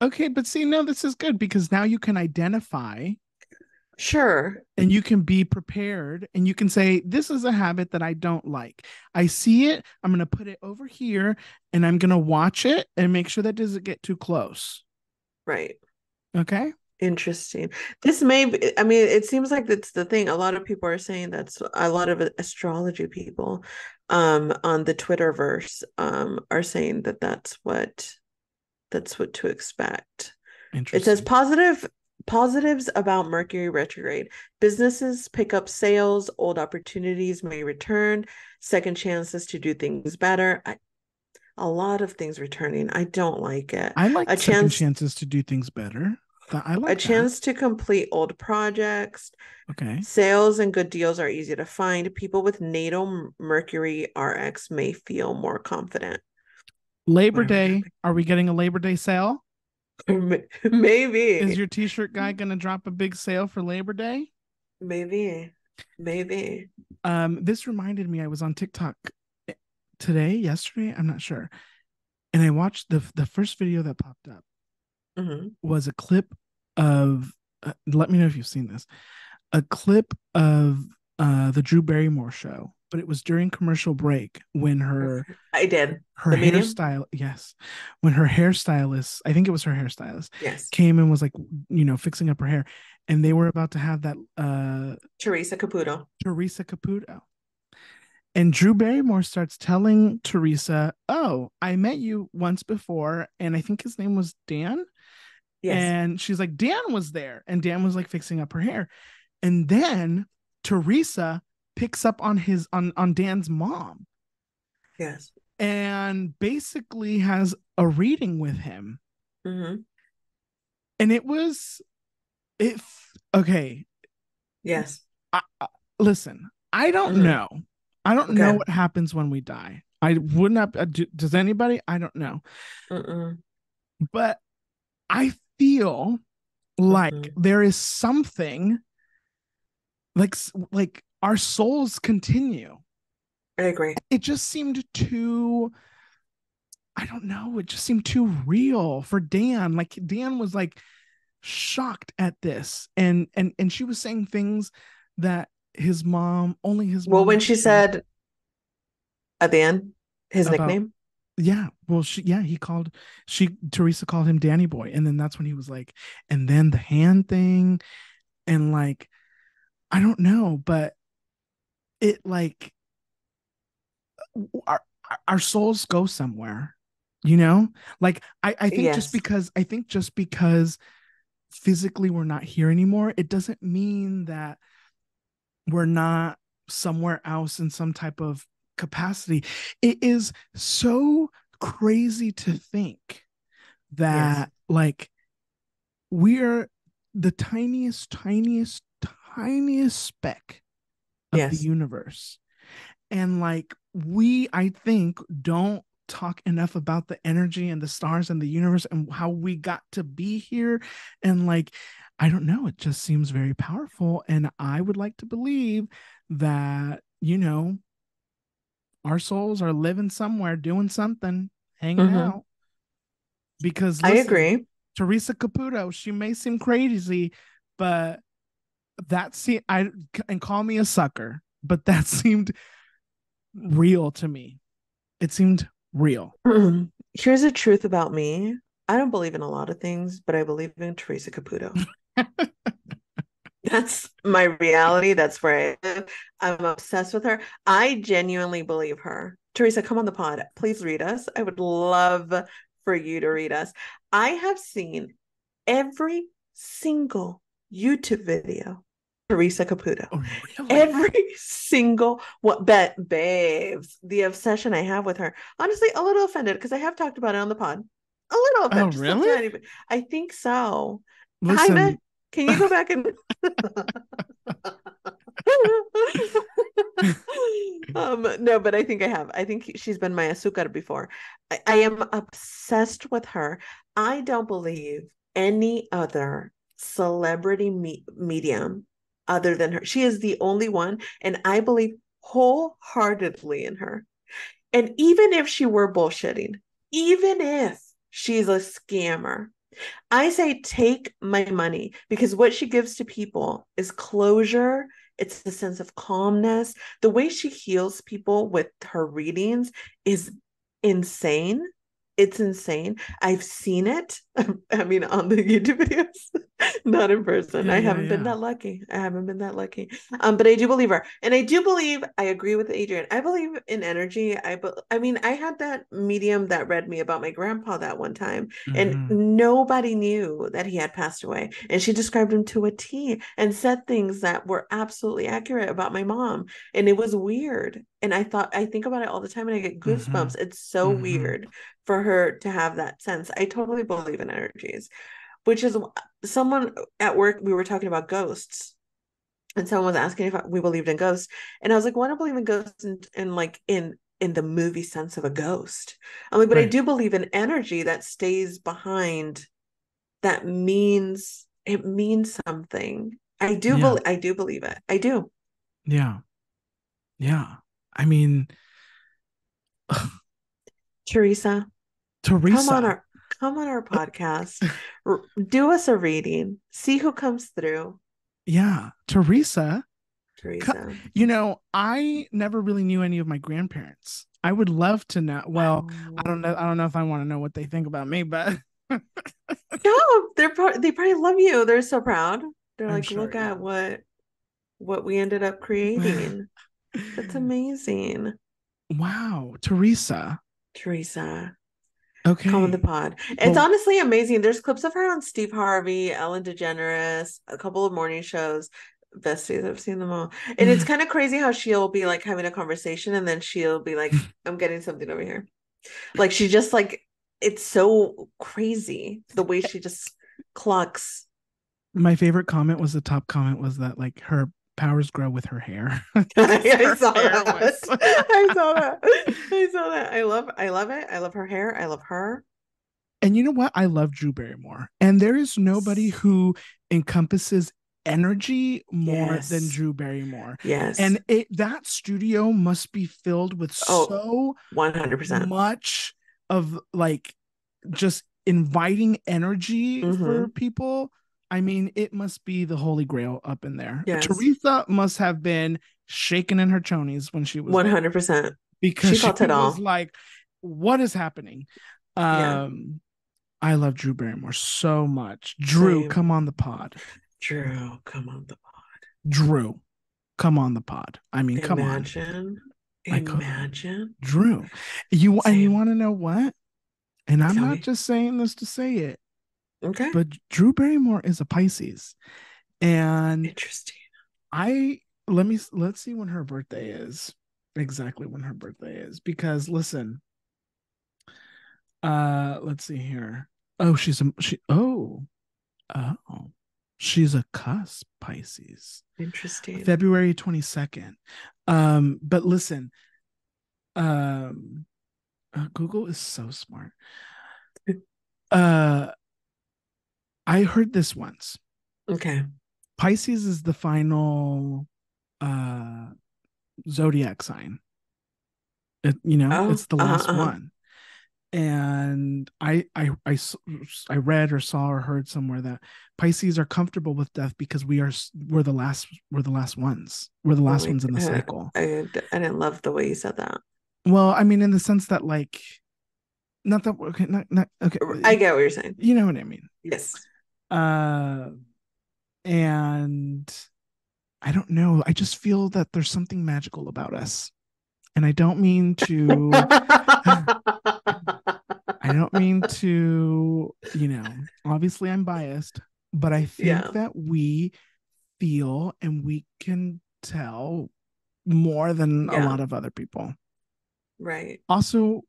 S1: Okay, but see, no, this is good because now you can identify
S2: Sure.
S1: And you can be prepared and you can say, this is a habit that I don't like. I see it. I'm going to put it over here and I'm going to watch it and make sure that doesn't get too close.
S2: Right.
S1: Okay.
S2: Interesting. This may be, I mean, it seems like that's the thing. A lot of people are saying that's a lot of astrology people on the Twitterverse are saying that that's what to expect. It says
S1: Interesting.
S2: positives about Mercury retrograde. Businesses pick up sales, old opportunities may return, second chances to do things better. A lot of things returning. I don't like it.
S1: I like
S2: A
S1: second
S2: chance
S1: chances to do things better. I
S2: a
S1: like that.
S2: chance to complete old projects.
S1: Okay.
S2: Sales and good deals are easy to find. People with natal Mercury RX may feel more confident.
S1: Labor
S2: Whatever that
S1: Day. Are we getting a Labor Day sale?
S2: means.
S1: Is
S2: Maybe.
S1: your t-shirt guy going to drop a big sale for Labor Day?
S2: Maybe. Maybe.
S1: This reminded me I was on TikTok today, yesterday, I'm not sure. And I watched the first video that popped up
S2: Mm-hmm.
S1: was a clip of let me know if you've seen this. A clip of the Drew Barrymore show, but it was during commercial break when
S2: Okay. I did.
S1: her
S2: The medium?
S1: hairstyle, yes, when her hairstylist, I think it was her hairstylist,
S2: Yes.
S1: came and was like, fixing up her hair, and they were about to have that
S2: Teresa Caputo.
S1: Teresa Caputo. And Drew Barrymore starts telling Teresa, "Oh, I met you once before, and I think his name was Dan."
S2: Yes.
S1: And she's like, "Dan was there," and Dan was like fixing up her hair. And then Teresa picks up on his on Dan's mom
S2: Yes.
S1: and basically has a reading with him.
S2: Mm-hmm.
S1: And it okay.
S2: Yes.
S1: Listen, I don't
S2: Mm-hmm.
S1: know. I don't know
S2: Okay.
S1: what happens when we die. I would not. Does anybody? I don't know.
S2: Mm-mm.
S1: But I feel like
S2: Mm-hmm.
S1: there is something like our souls continue.
S2: I agree.
S1: It just seemed too, I don't know, it just seemed too real for Dan. Like Dan was like shocked at this, and she was saying things that only his
S2: Well,
S1: mom
S2: when
S1: would
S2: she
S1: say
S2: said at the end, his
S1: about.
S2: nickname.
S1: Yeah, well, Teresa called him Danny Boy, and then that's when he was like, and then the hand thing, and like, I don't know, but it like our our souls go somewhere, you know. Like
S2: Yes.
S1: I think just because physically we're not here anymore, it doesn't mean that we're not somewhere else in some type of capacity. It is so crazy to think
S2: Yes.
S1: that like we're the tiniest speck of the
S2: Yes.
S1: universe. And like I think, don't talk enough about the energy and the stars and the universe and how we got to be here. And like, I don't know, it just seems very powerful. And I would like to believe that, our souls are living somewhere, doing something, hanging
S2: Mm-hmm.
S1: out. Because
S2: I
S1: listen,
S2: agree.
S1: Teresa Caputo, she may seem crazy, but and call me a sucker, but that seemed real to me. It seemed real.
S2: Here's the truth about me. I don't believe in a lot of things, but I believe in Teresa Caputo. That's my reality. That's where I live. I'm obsessed with her. I genuinely believe her. Teresa, come on the pod. Please read us. I would love for you to read us. I have seen every single YouTube video, Teresa Caputo.
S1: Oh, really?
S2: Every single what bet babes, the obsession I have with her. Honestly, a little offended because I have talked about it on the pod. A little
S1: Oh,
S2: offended, just a
S1: really?
S2: tiny bit. I think so. Jaime,
S1: Listen,
S2: can you go back and no, but I think I have. I think she's been my azúcar before. I am obsessed with her. I don't believe any other celebrity medium other than her. She is the only one, and I believe wholeheartedly in her. And even if she were bullshitting, even if she's a scammer, I say take my money because what she gives to people is closure. It's a sense of calmness. The way she heals people with her readings is insane. It's insane. I've seen it. I mean, on the YouTube videos, not in person.
S1: Yeah,
S2: I
S1: yeah,
S2: haven't been
S1: yeah.
S2: that lucky. I haven't been that lucky. But I do believe her, and I do believe. I agree with Adrian. I believe in energy. I mean, I had that medium that read me about my grandpa that one time, and
S1: Mm-hmm.
S2: nobody knew that he had passed away. And she described him to a T and said things that were absolutely accurate about my mom. And it was weird. And I think about it all the time and I get
S1: Mm-hmm.
S2: goosebumps. It's so
S1: Mm-hmm.
S2: weird for her to have that sense. I totally believe in energies, which is someone at work, we were talking about ghosts. And someone was asking if we believed in ghosts. And I was like, well, I don't believe in ghosts in like in the movie sense of a ghost. I'm like, but I
S1: Right.
S2: do believe in energy that stays behind that means it means something.
S1: Yeah.
S2: I do believe it. I do.
S1: Yeah. Yeah. I mean,
S2: Teresa,
S1: Teresa.
S2: come on our podcast. Do us a reading. See who comes through.
S1: Yeah. Teresa.
S2: Teresa.
S1: I never really knew any of my grandparents. I would love to know. Well, I don't
S2: Wow.
S1: know. I don't know if I want to know what they think about me, but
S2: No, they probably love you. They're so proud. They're
S1: I'm
S2: like,
S1: sure.
S2: look
S1: Yeah.
S2: at what we ended up creating. That's amazing.
S1: Wow. Teresa.
S2: Teresa. Come on the
S1: Okay.
S2: pod. It's
S1: Well,
S2: honestly amazing. There's clips of her on Steve Harvey, Ellen DeGeneres, a couple of morning shows. Besties, I've seen them all. And it's kind of crazy how she'll be like having a conversation and then she'll be like, I'm getting something over here. Like she just like it's so crazy the way she just clucks.
S1: my favorite comment was the top comment was that like her powers grow with her hair because
S2: I
S1: her
S2: saw
S1: hair
S2: that.
S1: was
S2: I saw that. I saw that. I love it. I love her hair. I love her.
S1: And you know what? I love Drew Barrymore. And there is nobody who encompasses energy more than
S2: Yes.
S1: Drew Barrymore.
S2: Yes.
S1: And that studio must be filled with
S2: Oh,
S1: so
S2: 100%.
S1: much of like just inviting energy for
S2: Mm-hmm.
S1: people. I mean, it must be the holy grail up in there.
S2: Yes.
S1: Teresa must have been shaking in her chonies when she was there
S2: 100%.
S1: because
S2: She
S1: she
S2: felt it
S1: was
S2: all.
S1: like, what is happening?
S2: Yeah.
S1: Um, I love Drew Barrymore so much. Drew,
S2: Same.
S1: come on the pod.
S2: Drew, come on the pod.
S1: Drew, come on the pod. I mean, come on.
S2: Imagine.
S1: Like
S2: Imagine.
S1: Drew. You
S2: Same.
S1: want to know what? And I'm
S2: Tell
S1: not
S2: me.
S1: just saying this to say it,
S2: Okay.
S1: but Drew Barrymore is a Pisces. And
S2: Interesting.
S1: I let's see when her birthday is. Exactly when her birthday is. Because listen, let's see here. Oh, oh, she's a cusp Pisces.
S2: Interesting.
S1: February 22nd. But listen, um, Google is so smart. Uh, I heard this once.
S2: Okay.
S1: Pisces is the final uh zodiac sign.
S2: Oh,
S1: It's the
S2: uh-huh,
S1: last
S2: uh-huh.
S1: one. And I read or saw or heard somewhere that Pisces are comfortable with death because we're the last ones. We're the
S2: Oh
S1: last
S2: my,
S1: ones in the cycle.
S2: I didn't love the way you said that.
S1: Well, I mean, in the sense that like, not that okay, not okay,
S2: I get what you're saying.
S1: you know what I mean.
S2: Yes.
S1: Uh, and I don't know. I just feel that there's something magical about us, and I don't mean to, obviously I'm biased, but I think
S2: Yeah,
S1: that we feel and we can tell more than a
S2: yeah,
S1: lot of other people.
S2: right,
S1: Also,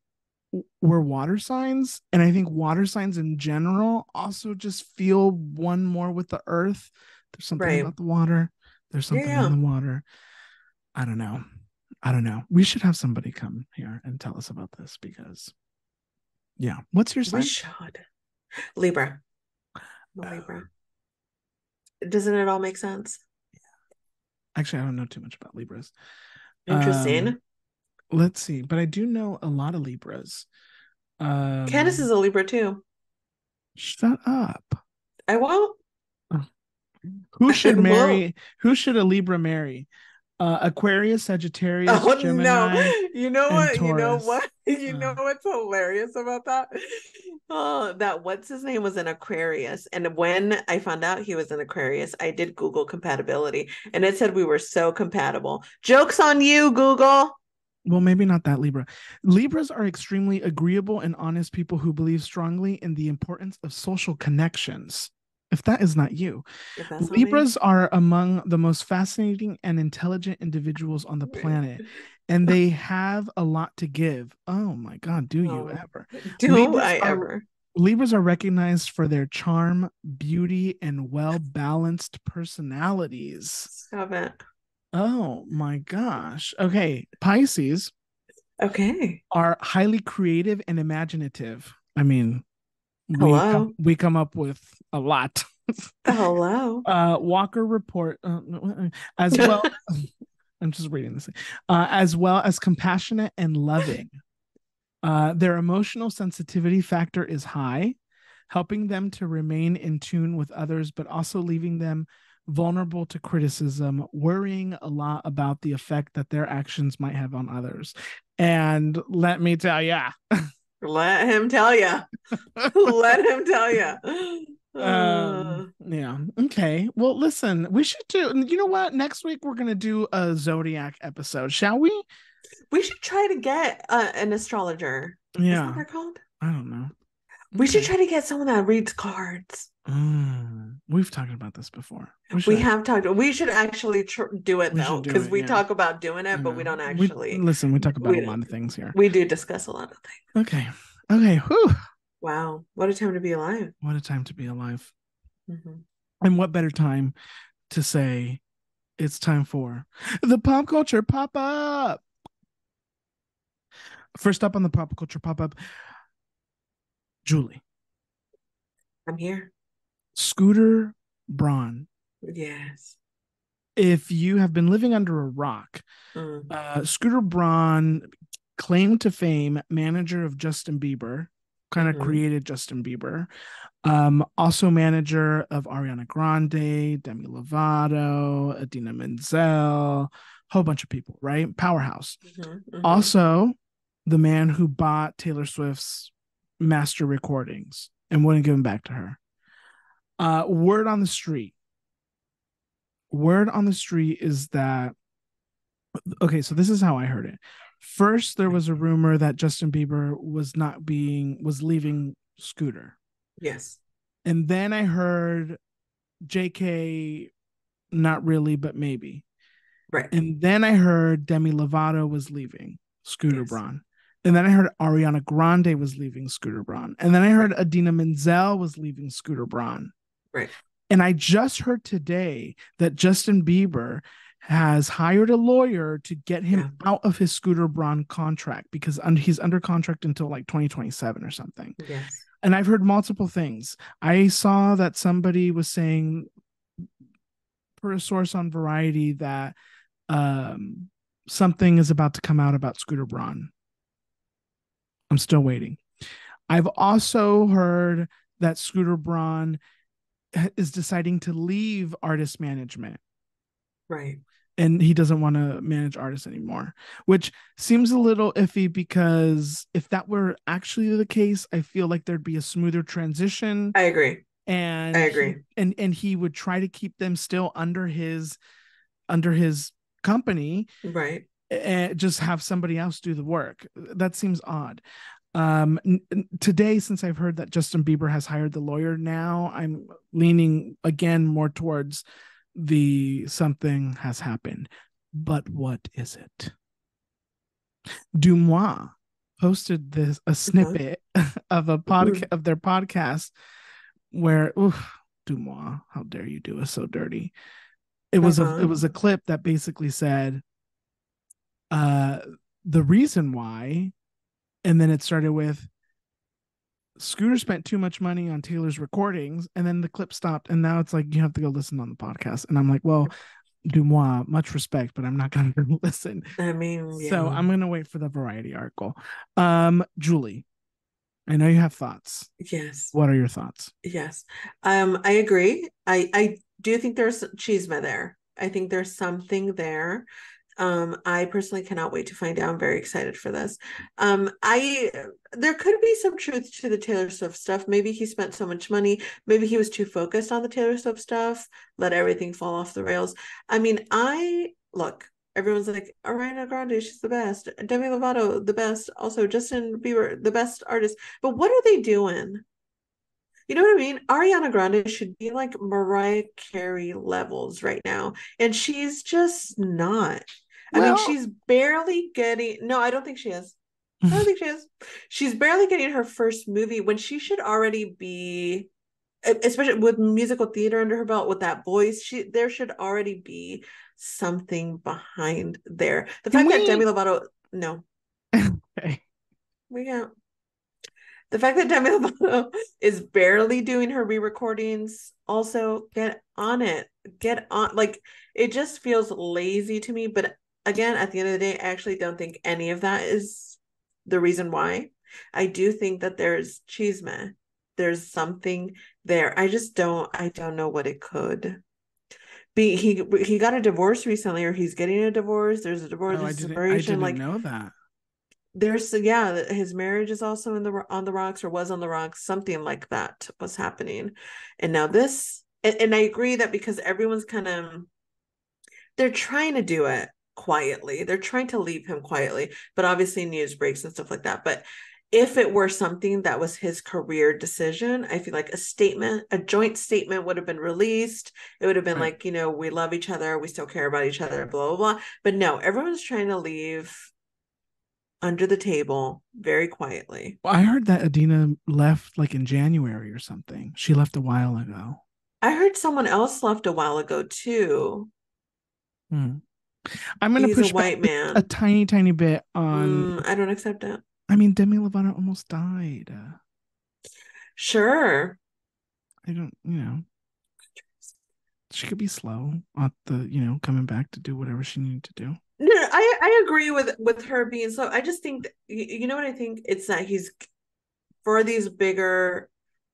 S1: we're water signs, and I think water signs in general also just feel one more with the earth. There's something
S2: right.
S1: about the water. There's
S2: Yeah,
S1: something in
S2: yeah.
S1: the water. I don't know. I don't know. We should have somebody come here and tell us about this because, yeah. What's your
S2: We
S1: sign?
S2: should. Libra. I'm a Libra. Doesn't it all make sense?
S1: Actually, I don't know too much about Libras. Um,
S2: Interesting.
S1: let's see, but I do know a lot of Libras.
S2: Candace is
S1: Um,
S2: a Libra too.
S1: Shut up.
S2: I won't.
S1: Who
S2: I
S1: should
S2: won't.
S1: marry? Who should a Libra marry? Aquarius, Sagittarius,
S2: Oh no.
S1: Gemini,
S2: You know
S1: and
S2: what? You know
S1: Taurus.
S2: what? You know
S1: Uh,
S2: what's hilarious about that? Oh, that what's his name was an Aquarius. And when I found out he was an Aquarius, I did Google compatibility and it said we were so compatible. Joke's on you, Google.
S1: well, maybe not that Libra. Libras are extremely agreeable and honest people who believe strongly in the importance of social connections. If that is not you,
S2: If that's not me.
S1: Libras are among the most fascinating and intelligent individuals on the planet, and they have a lot to give. Oh my God, do you
S2: Oh,
S1: ever?
S2: do
S1: Libras
S2: I
S1: are
S2: ever?
S1: Libras are recognized for their charm, beauty, and well-balanced personalities.
S2: Stop it.
S1: Oh my gosh. Okay, Pisces
S2: Okay.
S1: are highly creative and imaginative. I mean,
S2: Hello.
S1: we come up with a lot.
S2: Hello.
S1: Walker report as well. I'm just reading this. As well as compassionate and loving. Their emotional sensitivity factor is high, helping them to remain in tune with others, but also leaving them vulnerable to criticism, worrying a lot about the effect that their actions might have on others. And let me tell you,
S2: Let him tell you. Let him tell you.
S1: yeah, okay, well listen, we should do, you know what, next week we're gonna do a zodiac episode, shall we?
S2: We should try to get an astrologer. Is that what
S1: Yeah,
S2: they're called?
S1: I don't know.
S2: We should
S1: Okay.
S2: try to get someone that reads cards.
S1: We've talked about this before.
S2: We have talked. We should actually do it
S1: We should
S2: though,
S1: do
S2: because
S1: it.
S2: we
S1: Yeah,
S2: talk about doing
S1: I
S2: it, but we
S1: know.
S2: don't
S1: We
S2: actually.
S1: listen. We talk about a
S2: We
S1: lot of things here.
S2: we do discuss a lot of things.
S1: Okay. Okay. Whew.
S2: Wow, what a time to be alive.
S1: What a time to be alive.
S2: Mhm.
S1: And what better time to say it's time for the pop culture pop up? First up on the pop culture pop up, Julie,
S2: I'm here.
S1: Scooter Braun.
S2: Yes.
S1: If you have been living under a rock,
S2: Mm.
S1: Scooter Braun, claimed to fame, manager of Justin Bieber, kind of
S2: Hmm.
S1: created Justin Bieber. Also manager of Ariana Grande, Demi Lovato, Adina Menzel, whole bunch of people, right? Powerhouse.
S2: Hmm. Hmm.
S1: Also, the man who bought Taylor Swift's master recordings and wouldn't give them back to her. Word on the street. Word on the street is that, okay, so this is how I heard it. First, there was a rumor that Justin Bieber was leaving Scooter.
S2: Yes.
S1: And then I heard JK, not really, but maybe.
S2: Right.
S1: And then I heard Demi Lovato was leaving Scooter
S2: Yes.
S1: Braun. And then I heard Ariana Grande was leaving Scooter Braun. And then I heard
S2: Right.
S1: Adina Menzel was leaving Scooter Braun.
S2: Right.
S1: And I just heard today that Justin Bieber has hired a lawyer to get him
S2: Yeah.
S1: out of his Scooter Braun contract because he's under contract until like 2027 or something.
S2: Yes.
S1: And I've heard multiple things. I saw that somebody was saying, per a source on Variety, that something is about to come out about Scooter Braun. I'm still waiting. I've also heard that Scooter Braun is deciding to leave artist management
S2: Right.
S1: and he doesn't want to manage artists anymore, which seems a little iffy because if that were actually the case, I feel like there'd be a smoother transition,
S2: I agree. I
S1: and
S2: agree.
S1: he would try to keep them still under his company
S2: Right.
S1: and just have somebody else do the work. That seems odd. Today, since I've heard that Justin Bieber has hired the lawyer, now I'm leaning again more towards the something has happened. But what is it? Dumois posted this a
S2: Uh-huh.
S1: snippet of a podcast of their podcast where, oof, Dumois, how dare you do us so dirty? It
S2: Uh-huh.
S1: was a clip that basically said, uh the reason why, and then it started with Scooter spent too much money on Taylor's recordings, and then the clip stopped, and now it's like you have to go listen on the podcast. And I'm like, well, Dumois, much respect, but I'm not gonna listen.
S2: I mean,
S1: So
S2: yeah.
S1: I'm gonna wait for the Variety article. Julie, I know you have thoughts.
S2: Yes.
S1: What are your thoughts?
S2: Yes. I agree. I do think there's chisme there. I think there's something there. I personally cannot wait to find out. I'm very excited for this. I There could be some truth to the Taylor Swift stuff. Maybe he spent so much money. Maybe he was too focused on the Taylor Swift stuff, let everything fall off the rails. I mean, I look, everyone's like, Ariana Grande, she's the best. Demi Lovato, the best. Also, Justin Bieber, the best artist. But what are they doing? You know what I mean? Ariana Grande should be like Mariah Carey levels right now, and she's just not. I mean,
S1: Well,
S2: she's barely getting, no, I don't think she is. I don't think she is. She's barely getting her first movie when she should already be, especially with musical theater under her belt, with that voice, there should already be something behind there. The
S1: can
S2: fact that Demi
S1: we?
S2: Lovato, no,
S1: Okay.
S2: we can't. The fact that Demi Lovato is barely doing her re-recordings, also get on it. Get on, like, it just feels lazy to me. But again, at the end of the day, I actually don't think any of that is the reason why. I do think that there's chisme. There's something there. I don't know what it could be. He got a divorce recently, or he's getting a divorce. There's a divorce,
S1: Oh,
S2: there's a
S1: I
S2: separation.
S1: didn't
S2: Like,
S1: know that.
S2: there's, yeah, his marriage is also on the rocks, or was on the rocks. Something like that was happening, and now this, and I agree that because everyone's kind of, they're trying to do it quietly, they're trying to leave him quietly, but obviously news breaks and stuff like that. But if it were something that was his career decision, I feel like a joint statement would have been released. It would have been
S1: Right.
S2: like, we love each other, we still care about each other, blah blah blah. But no, everyone's trying to leave under the table very quietly.
S1: Well, I heard that Adina left like in January or something. She left a while ago.
S2: I heard someone else left a while ago too.
S1: Hmm. I'm going to
S2: He's a
S1: push back
S2: white
S1: just a
S2: man.
S1: tiny, tiny bit on.
S2: I don't accept it.
S1: I mean, Demi Lovato almost died.
S2: Sure.
S1: I don't, she could be slow at the, coming back to do whatever she needed to do.
S2: No, I agree with her being so. I just think that, you know what I think? It's that he's for these bigger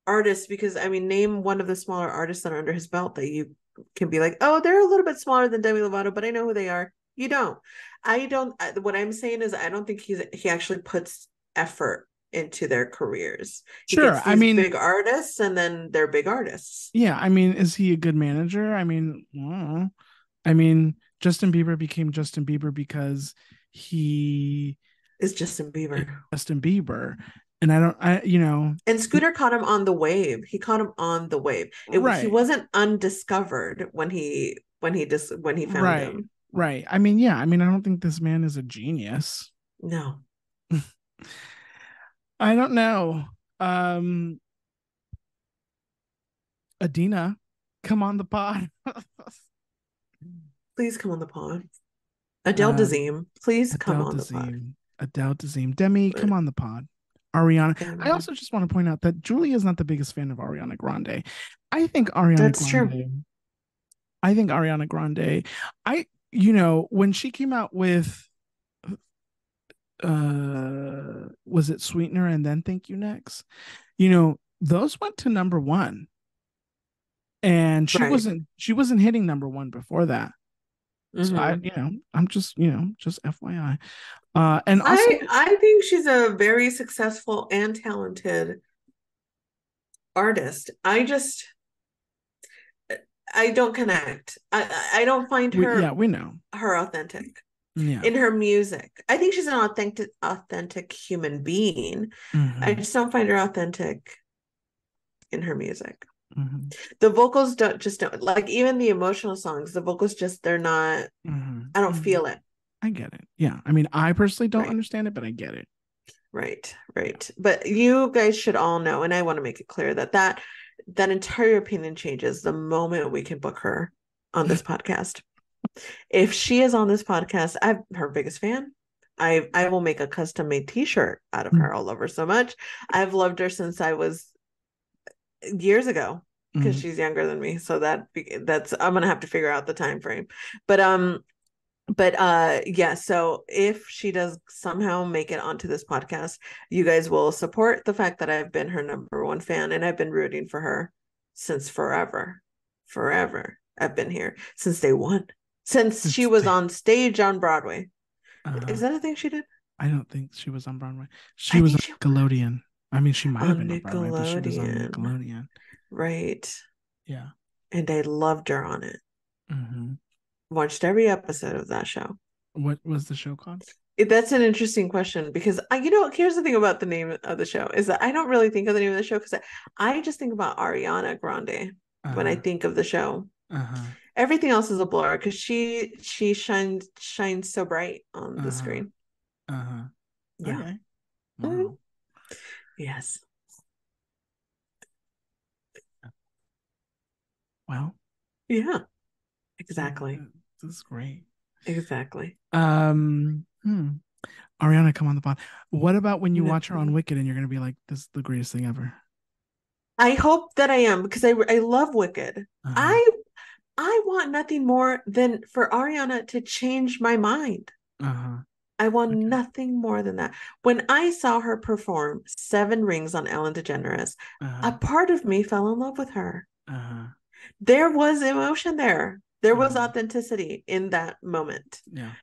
S2: artists, because I mean, name one of the smaller artists that are under his belt that you can be like, oh, they're a little bit smaller than Demi Lovato, but I know who they are. You don't. I don't. What I'm saying is, I don't think he actually puts effort into their careers. He
S1: Sure.
S2: gets
S1: I
S2: these
S1: mean,
S2: big artists, and then they're big artists.
S1: yeah. I mean, is he a good manager? I mean, I don't know. I mean, Justin Bieber became Justin Bieber because he
S2: Is Justin
S1: is
S2: Bieber.
S1: Justin Bieber. And I don't,
S2: And Scooter caught him on the wave. He caught him on the wave. He
S1: right,
S2: wasn't undiscovered when he found
S1: right,
S2: him.
S1: right. I mean, yeah. I mean, I don't think this man is a genius.
S2: No.
S1: I don't know. Um, Adina, come on the pod.
S2: Please come on the pod. Adele
S1: um,
S2: Dazeem, please come
S1: Adele
S2: on the pod.
S1: Dazeem, Adele Dazeem, Demi, come on the pod. Ariana. I also just want to point out that Julie is not the biggest fan of Ariana Grande. I think Ariana
S2: That's true.
S1: Grande. I think Ariana Grande. When she came out with, was it Sweetener and then Thank You Next? Those went to number one, and she
S2: Right.
S1: wasn't hitting number one before that. So
S2: Mm-hmm.
S1: I'm just FYI. And also,
S2: I think she's a very successful and talented artist. I don't connect. I don't find
S1: yeah, we know.
S2: her authentic
S1: Yeah.
S2: in her music. I think she's an authentic human being. I
S1: Mm-hmm.
S2: just don't find her authentic in her music.
S1: Mm-hmm.
S2: The vocals don't like, even the emotional songs, the vocals just, they're not,
S1: Mm-hmm.
S2: I don't
S1: Mm-hmm.
S2: feel it.
S1: I get it. Yeah. I mean, I personally don't
S2: Right.
S1: understand it, but I get it.
S2: Right. But you guys should all know, and I want to make it clear that entire opinion changes the moment we can book her on this podcast. If she is on this podcast, I'm her biggest fan. I will make a custom made t-shirt out of her. I'll love her so much. I've loved her since I was years ago, because
S1: Mm-hmm.
S2: she's younger than me. So that's, I'm gonna have to figure out the time frame. But But yeah, so if she does somehow make it onto this podcast, you guys will support the fact that I've been her number one fan and I've been rooting for her since forever. Forever. I've been here since day one. Since she
S1: Since
S2: was
S1: day.
S2: on stage on Broadway.
S1: Uh,
S2: Is that a thing she did?
S1: I don't think she was on Broadway. She
S2: I
S1: was
S2: think
S1: on
S2: she
S1: Nickelodeon. I mean, she might have
S2: on
S1: been on Broadway, but she was on
S2: Nickelodeon.
S1: Nickelodeon.
S2: Right.
S1: Yeah.
S2: And I loved her on it.
S1: Hmm.
S2: Watched every episode of that show.
S1: What was the show called?
S2: That's an interesting question because you know, here's the thing about the name of the show is that I don't really think of the name of the show because I just think about Ariana Grande when I
S1: Uh-huh.
S2: think of the show.
S1: Uh-huh.
S2: Everything else is a blur because she shines so bright on the
S1: Uh-huh.
S2: screen.
S1: Uh-huh.
S2: Yeah.
S1: Okay.
S2: Mhm.
S1: Wow.
S2: Yes.
S1: Well,
S2: Yeah.
S1: yeah,
S2: Exactly.
S1: this is great.
S2: Exactly.
S1: Hmm. Ariana, come on the pod. What about when you
S2: No.
S1: watch her on Wicked and you're gonna be like, this is the greatest thing ever?
S2: I hope that I am because I love Wicked.
S1: Uh-huh.
S2: I I want nothing more than for Ariana to change my mind.
S1: Uh-huh.
S2: I want
S1: Okay.
S2: nothing more than that. When I saw her perform Seven Rings on Ellen DeGeneres, a
S1: Uh-huh.
S2: part of me fell in love with her.
S1: Uh-huh.
S2: There was emotion there. There was
S1: Uh-huh.
S2: authenticity in that moment.
S1: Yeah.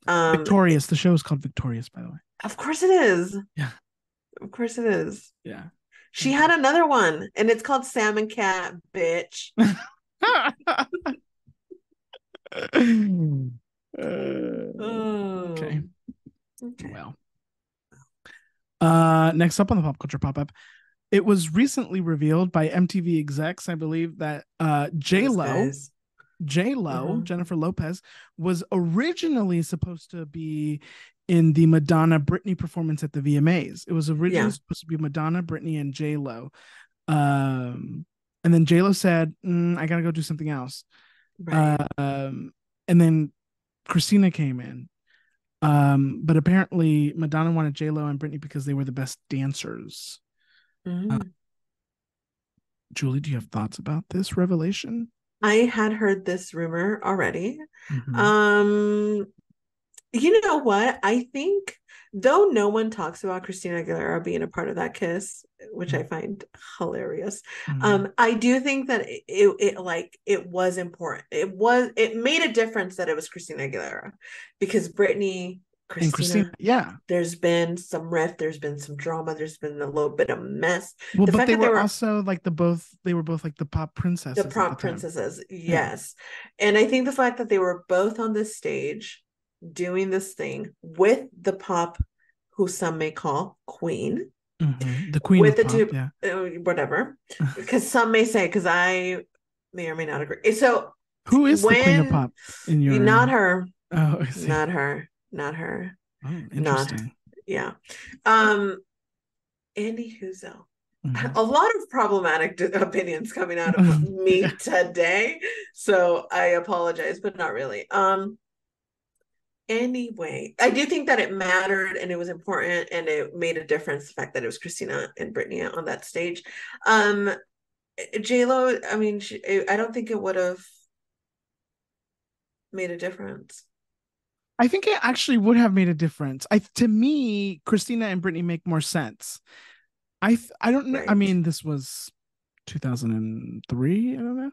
S2: Um,
S1: Victorious. The show is called Victorious, by the way.
S2: of course it is.
S1: Yeah.
S2: Of course it is.
S1: Yeah.
S2: She had another one, and it's called Salmon Cat, bitch.
S1: Okay.
S2: Oh, okay.
S1: Well. Next up on the pop culture pop up, it was recently revealed by MTV execs, I believe, that J
S2: Those
S1: Lo,
S2: guys. Mhm.
S1: Jennifer Lopez, was originally supposed to be in the Madonna Britney performance at the VMAs. It was originally
S2: Yeah,
S1: supposed to be Madonna, Britney, and J Lo. And then J Lo said, "I gotta go do something else."
S2: right.
S1: And then Christina came in. But apparently Madonna wanted J Lo and Britney because they were the best dancers. Uh,
S2: Mhm.
S1: Julie, do you have thoughts about this revelation?
S2: I had heard this rumor already.
S1: Mm-hmm.
S2: Um, you know what? I think though no one talks about Christina Aguilera being a part of that kiss, which I find hilarious.
S1: Mm-hmm.
S2: I do think that it like it was important. It made a difference that it was Christina Aguilera because Britney,
S1: And Christina,
S2: Christina,
S1: yeah.
S2: there's been some rift, there's been some drama, there's been a little bit of mess.
S1: Well,
S2: The
S1: but
S2: fact
S1: they
S2: that they
S1: were
S2: were
S1: also like they were both like the pop
S2: the
S1: princesses at the
S2: prop
S1: time.
S2: princesses,
S1: Yeah.
S2: yes. And I think the fact that they were both on this stage doing this thing with the pop, who some may call queen,
S1: Mm-hmm. The queen
S2: with
S1: of
S2: the
S1: pop,
S2: two,
S1: yeah.
S2: whatever, because some may say, because I may or may not agree. So
S1: Who is the queen of
S2: when,
S1: pop in
S2: not
S1: your
S2: her,
S1: oh, I see.
S2: not her, not her,
S1: Oh,
S2: not,
S1: interesting.
S2: yeah. Um, Andy Huzel.
S1: Mm-hmm.
S2: A lot of problematic opinions coming out of
S1: Yeah.
S2: me today. So I apologize, but not really. Anyway, I do think that it mattered and it was important and it made a difference, the fact that it was Christina and Brittany on that stage. Um, J Lo, I mean, I don't think it would have made a difference.
S1: I think it actually would have made a difference. To me, Christina and Britney make more sense. I don't know. I
S2: Right.
S1: mean, this was 2003. I don't know.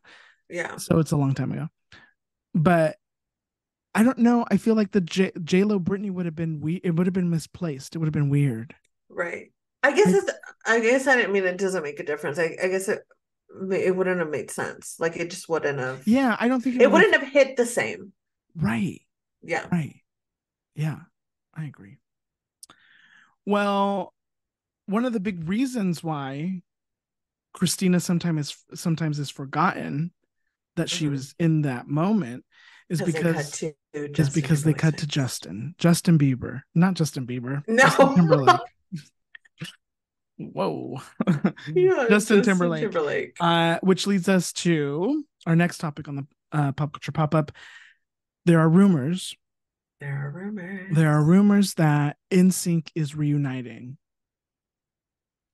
S2: Yeah.
S1: So it's a long time ago. But I don't know. I feel like the J Lo Britney would have been It would have been misplaced. It would have been weird.
S2: Right. I guess
S1: I,
S2: it's, I guess I didn't mean it doesn't make a difference. I guess it wouldn't have made sense. Like it just wouldn't have,
S1: yeah, I don't think it
S2: it
S1: would have.
S2: wouldn't have hit the same.
S1: Right.
S2: Yeah.
S1: Right. Yeah, I agree. Well, one of the big reasons why Christina sometimes is forgotten that she
S2: Mhm.
S1: was in that moment is
S2: Because they cut
S1: because
S2: to Justin
S1: they
S2: Timberlake's
S1: cut to
S2: face.
S1: Justin Bieber, not Justin Bieber, Justin
S2: No.
S1: Timberlake. Whoa,
S2: Yeah,
S1: Justin
S2: Justin
S1: Timberlake.
S2: Timberlake.
S1: Which leads us to our next topic on the pop culture pop up. There are rumors.
S2: There are rumors.
S1: There are rumors that NSYNC is reuniting.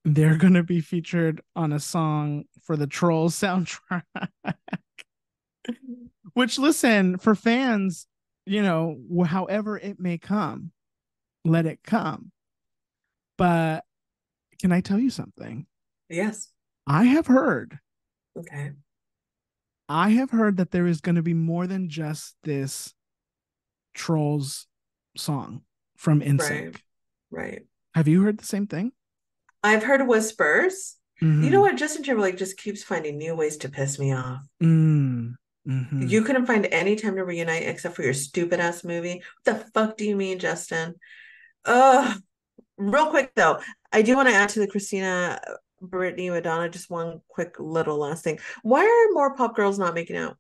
S1: They're going to be featured on a song for the Trolls soundtrack. Which, listen, for fans, however it may come, let it come. But can I tell you something?
S2: Yes.
S1: I have heard,
S2: Okay.
S1: I have heard that there is going to be more than just this Trolls song from
S2: Right.
S1: NSYNC.
S2: Right.
S1: Have you heard the same thing?
S2: I've heard whispers. You know
S1: Mm-hmm.
S2: what? Justin Timberlake just keeps finding new ways to piss me off.
S1: Mm-hmm.
S2: You couldn't find any time to reunite except for your stupid ass movie. What the fuck do you mean, Justin? Ugh. Real quick though, I do want to add to the Christina, Brittany, Madonna, just one quick little last thing. Why are more pop girls not making out?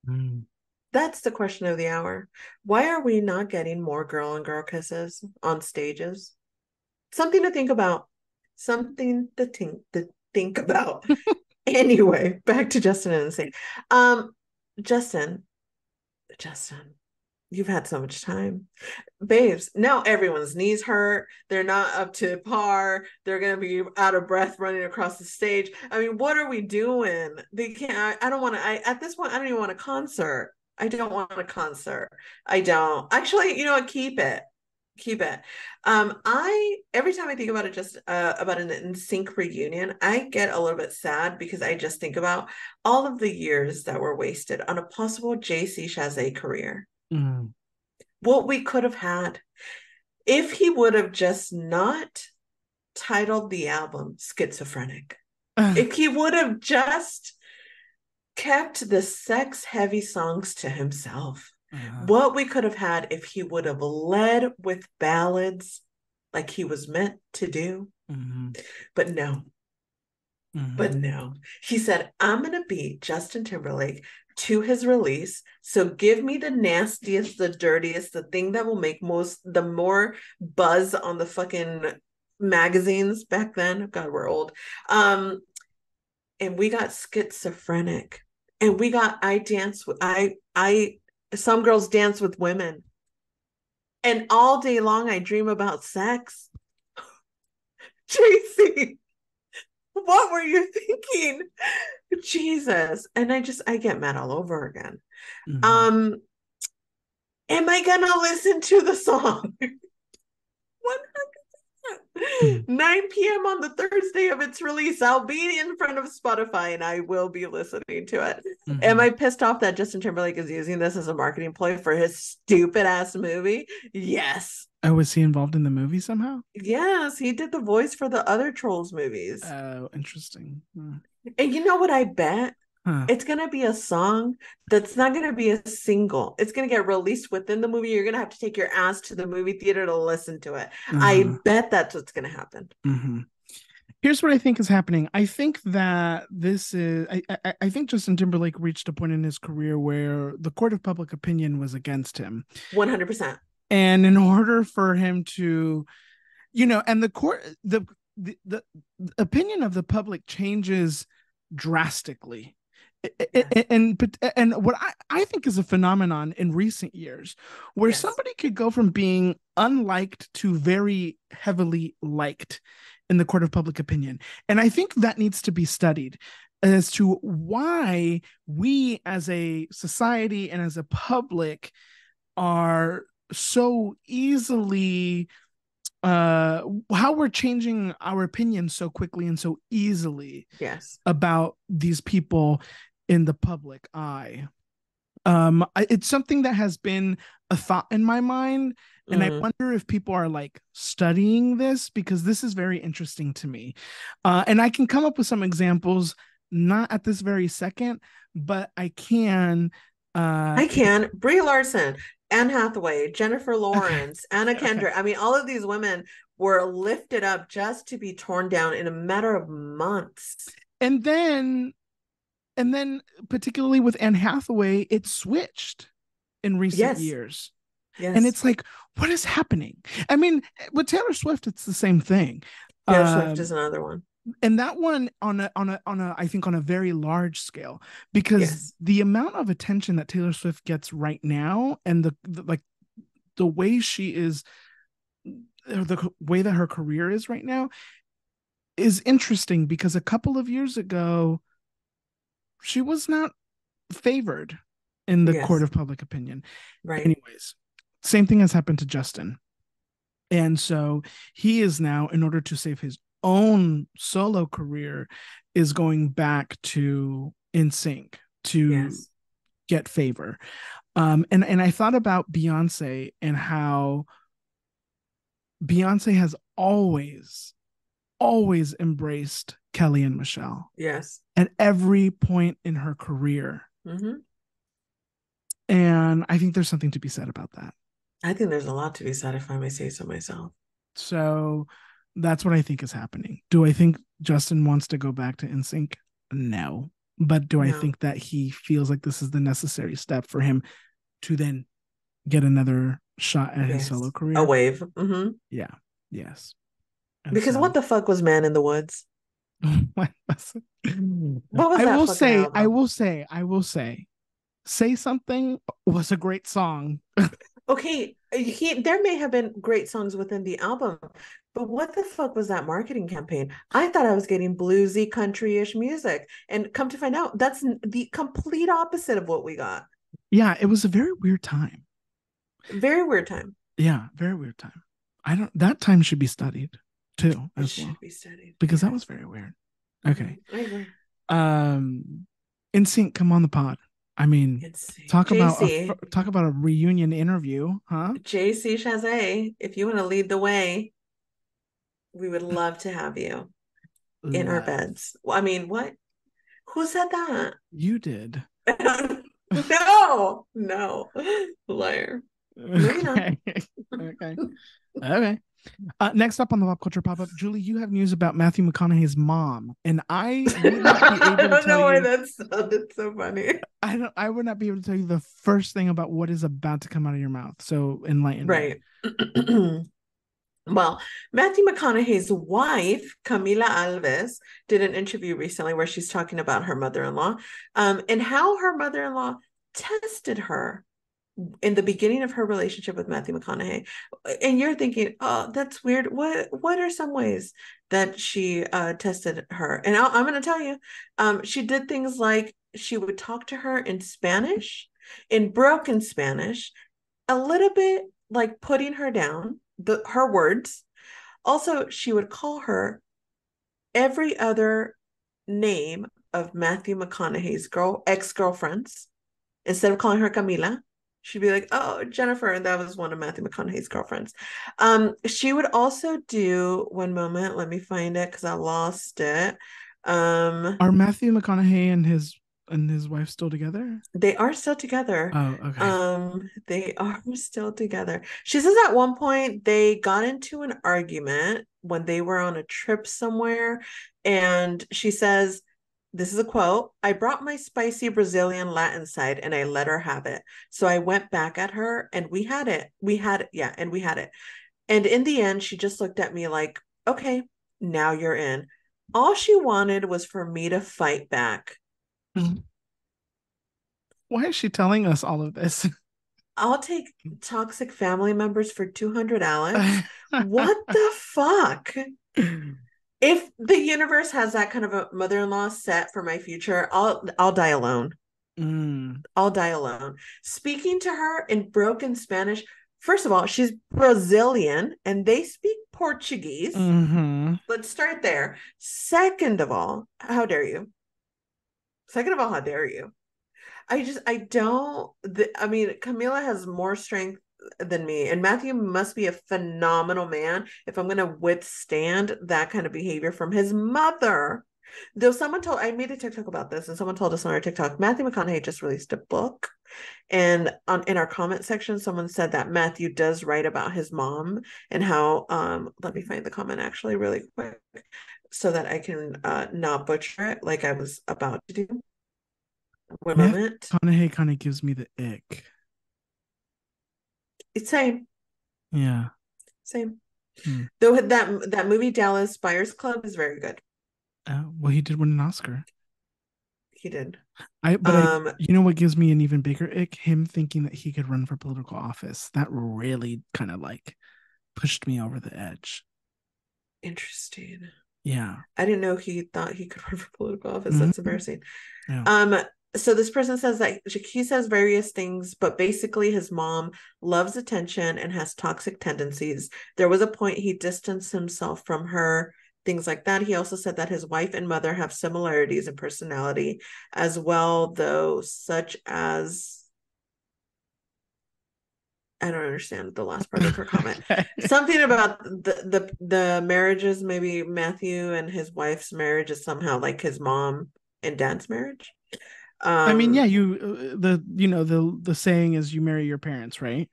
S1: Mm.
S2: That's the question of the hour. Why are we not getting more girl on girl kisses on stages? Something to think about. Something to think about. Anyway, back to Justin and the thing. Um, Justin, Justin, you've had so much time. Babes, now everyone's knees hurt. They're not up to par. They're going to be out of breath running across the stage. I mean, what are we doing? They can't, I don't want to, at this point, I don't even want a concert. I don't want a concert. I don't. Actually, you know what? Keep it. Keep it. Every time I think about it, just about an NSYNC reunion, I get a little bit sad because I just think about all of the years that were wasted on a possible JC Chazé career.
S1: Mm.
S2: What we could have had if he would have just not titled the album Schizophrenic. If he would have just kept the sex heavy songs to himself. What we could have had if he would have led with ballads like he was meant to do.
S1: Mm-hmm.
S2: But no,
S1: Mm-hmm.
S2: but no. He said, I'm going to beat Justin Timberlake to his release. So give me the nastiest, the dirtiest, the thing that will make the more buzz on the fucking magazines back then. God, we're old. And we got Schizophrenic. And we got some girls dance with women. And all day long I dream about sex. JC, what were you thinking? Jesus. And I get mad all over again.
S1: Mm-hmm.
S2: Am I gonna listen to the song? 9 p.m. on the Thursday of its release. I'll be in front of Spotify and I will be listening to it.
S1: Mm-hmm.
S2: Am I pissed off that Justin Timberlake is using this as a marketing ploy for his stupid ass movie? Yes.
S1: Oh, was he involved in the movie somehow?
S2: Yes, he did the voice for the other Trolls movies.
S1: Oh, interesting.
S2: And you know what I bet?
S1: Huh.
S2: It's going to be a song that's not going to be a single. It's going to get released within the movie. You're going to have to take your ass to the movie theater to listen to it. I bet that's what's going to happen.
S1: Mm-hmm. Here's what I think is happening. I think that I think Justin Timberlake reached a point in his career where the court of public opinion was against him.
S2: 100%.
S1: And in order for him to, and the opinion of the public changes drastically.
S2: Yes.
S1: And what I think is a phenomenon in recent years where
S2: Yes.
S1: somebody could go from being unliked to very heavily liked in the court of public opinion. And I think that needs to be studied as to why we as a society and as a public are so easily how we're changing our opinions so quickly and so easily
S2: Yes.
S1: about these people in the public eye. It's something that has been a thought in my mind, and I wonder if people are like studying this because this is very interesting to me. And I can come up with some examples, not at this very second, but I can.
S2: I can. Brie Larson, Anne Hathaway, Jennifer Lawrence,
S1: Okay.
S2: Anna Kendrick.
S1: Okay.
S2: I mean, all of these women were lifted up just to be torn down in a matter of months.
S1: And then particularly with Anne Hathaway, it switched in recent years.
S2: Yes.
S1: And it's like, what is happening? I mean, with Taylor Swift, it's the same thing.
S2: Taylor Swift is another one.
S1: And that one on a I think on a very large scale, because the amount of attention that Taylor Swift gets right now and the way she is, the way that her career is right now is interesting because a couple of years ago she was not favored in the court
S2: Yes.
S1: of public opinion.
S2: Right.
S1: Anyways, same thing has happened to Justin. And so he is now, in order to save his own solo career, is going back to NSYNC to
S2: Yes.
S1: get favor. And I thought about Beyonce and how Beyonce has always embraced Kelly and Michelle
S2: Yes.
S1: at every point in her career.
S2: Mm-hmm.
S1: And I think there's something to be said about that.
S2: I think there's a lot to be said, if I may say so myself.
S1: So that's what I think is happening. Do I think Justin wants to go back to NSYNC? No. But do I
S2: No.
S1: think that he feels like this is the necessary step for him to then get another shot at his solo
S2: Yes. A
S1: career?
S2: wave. Mm-hmm.
S1: Yeah. Yes. And
S2: Because what
S1: so
S2: the fuck was Man in the Woods?
S1: what
S2: What was that fucking
S1: I
S2: album?
S1: will say, Say Something was a great song.
S2: Okay, there may have been great songs within the album, but what the fuck was that marketing campaign? I thought I was getting bluesy, country-ish music, and come to find out, that's the complete opposite of what we got.
S1: Yeah, it was a very weird time.
S2: Very weird time.
S1: Yeah, very weird time. I don't that time should be studied too
S2: It
S1: as well.
S2: should be studied
S1: Because that
S2: yes.
S1: was very weird. Okay.
S2: I agree.
S1: NSYNC, come on the pod. I mean,
S2: JC,
S1: talk about a reunion interview, huh?
S2: JC Chazé, if you want to lead the way, we would love to have you in our
S1: Love.
S2: beds. Well, I mean, what? Who said that?
S1: You did.
S2: No, liar. Moving on.
S1: Okay. Okay. Okay. Next up on the pop culture pop up, Julie, you have news about Matthew McConaughey's mom, and I would not be able
S2: I
S1: to
S2: don't
S1: tell
S2: know why
S1: you.
S2: that sounded so funny.
S1: I would not be able to tell you the first thing about what is about to come out of your mouth. So enlighten me.
S2: Right. Well, Matthew McConaughey's wife, Camila Alves, did an interview recently where she's talking about her mother-in-law, and how her mother-in-law tested her in the beginning of her relationship with Matthew McConaughey. And you're thinking, oh, that's weird. What are some ways that she tested her? And I'm going to tell you, she did things like she would talk to her in Spanish, in broken Spanish, a little bit like putting her down, her words. Also, she would call her every other name of Matthew McConaughey's ex-girlfriends. Instead of calling her Camila, she'd be like, oh, Jennifer. And that was one of Matthew McConaughey's girlfriends. She would also do one moment. Let me find it because I lost it.
S1: Are Matthew McConaughey and his wife still together?
S2: They are still together.
S1: Oh, okay.
S2: They are still together. She says at one point they got into an argument when they were on a trip somewhere. And she says, this is a quote, I brought my spicy Brazilian Latin side and I let her have it. So I went back at her and we had it. And we had it. And in the end, she just looked at me like, okay, now you're in. All she wanted was for me to fight back.
S1: Why is she telling us all of this?
S2: I'll take toxic family members for 200, Alex. What the fuck? If the universe has that kind of a mother-in-law set for my future, I'll die alone. I'll die alone. Speaking to her in broken Spanish, first of all, she's Brazilian and they speak Portuguese.
S1: Mm-hmm.
S2: Let's start there. Second of all, how dare you? How dare you? I don't, I mean, Camila has more strength than me, and Matthew must be a phenomenal man if I'm going to withstand that kind of behavior from his mother. Though I made a TikTok about this, and someone told us on our TikTok, Matthew McConaughey just released a book. And in our comment section, someone said that Matthew does write about his mom and how, let me find the comment actually really quick so that I can not butcher it like I was about to do. One
S1: Matthew
S2: moment.
S1: McConaughey kind of gives me the ick.
S2: It's same.
S1: Yeah.
S2: Same. Though that movie Dallas Buyers Club is very good.
S1: Well, he did win an Oscar.
S2: He did.
S1: You know what gives me an even bigger ick? Him thinking that he could run for political office. That really kind of like pushed me over the edge.
S2: Interesting.
S1: Yeah.
S2: I didn't know he thought he could run for political office. That's embarrassing.
S1: Yeah.
S2: So this person says that he says various things, but basically his mom loves attention and has toxic tendencies. There was a point he distanced himself from her, things like that. He also said that his wife and mother have similarities in personality as well, though, such as, I don't understand the last part of her comment.
S1: Okay.
S2: Something about the marriages, maybe Matthew and his wife's marriage is somehow like his mom and dad's marriage.
S1: I mean, yeah,
S2: Um,
S1: the saying is you marry your parents, right?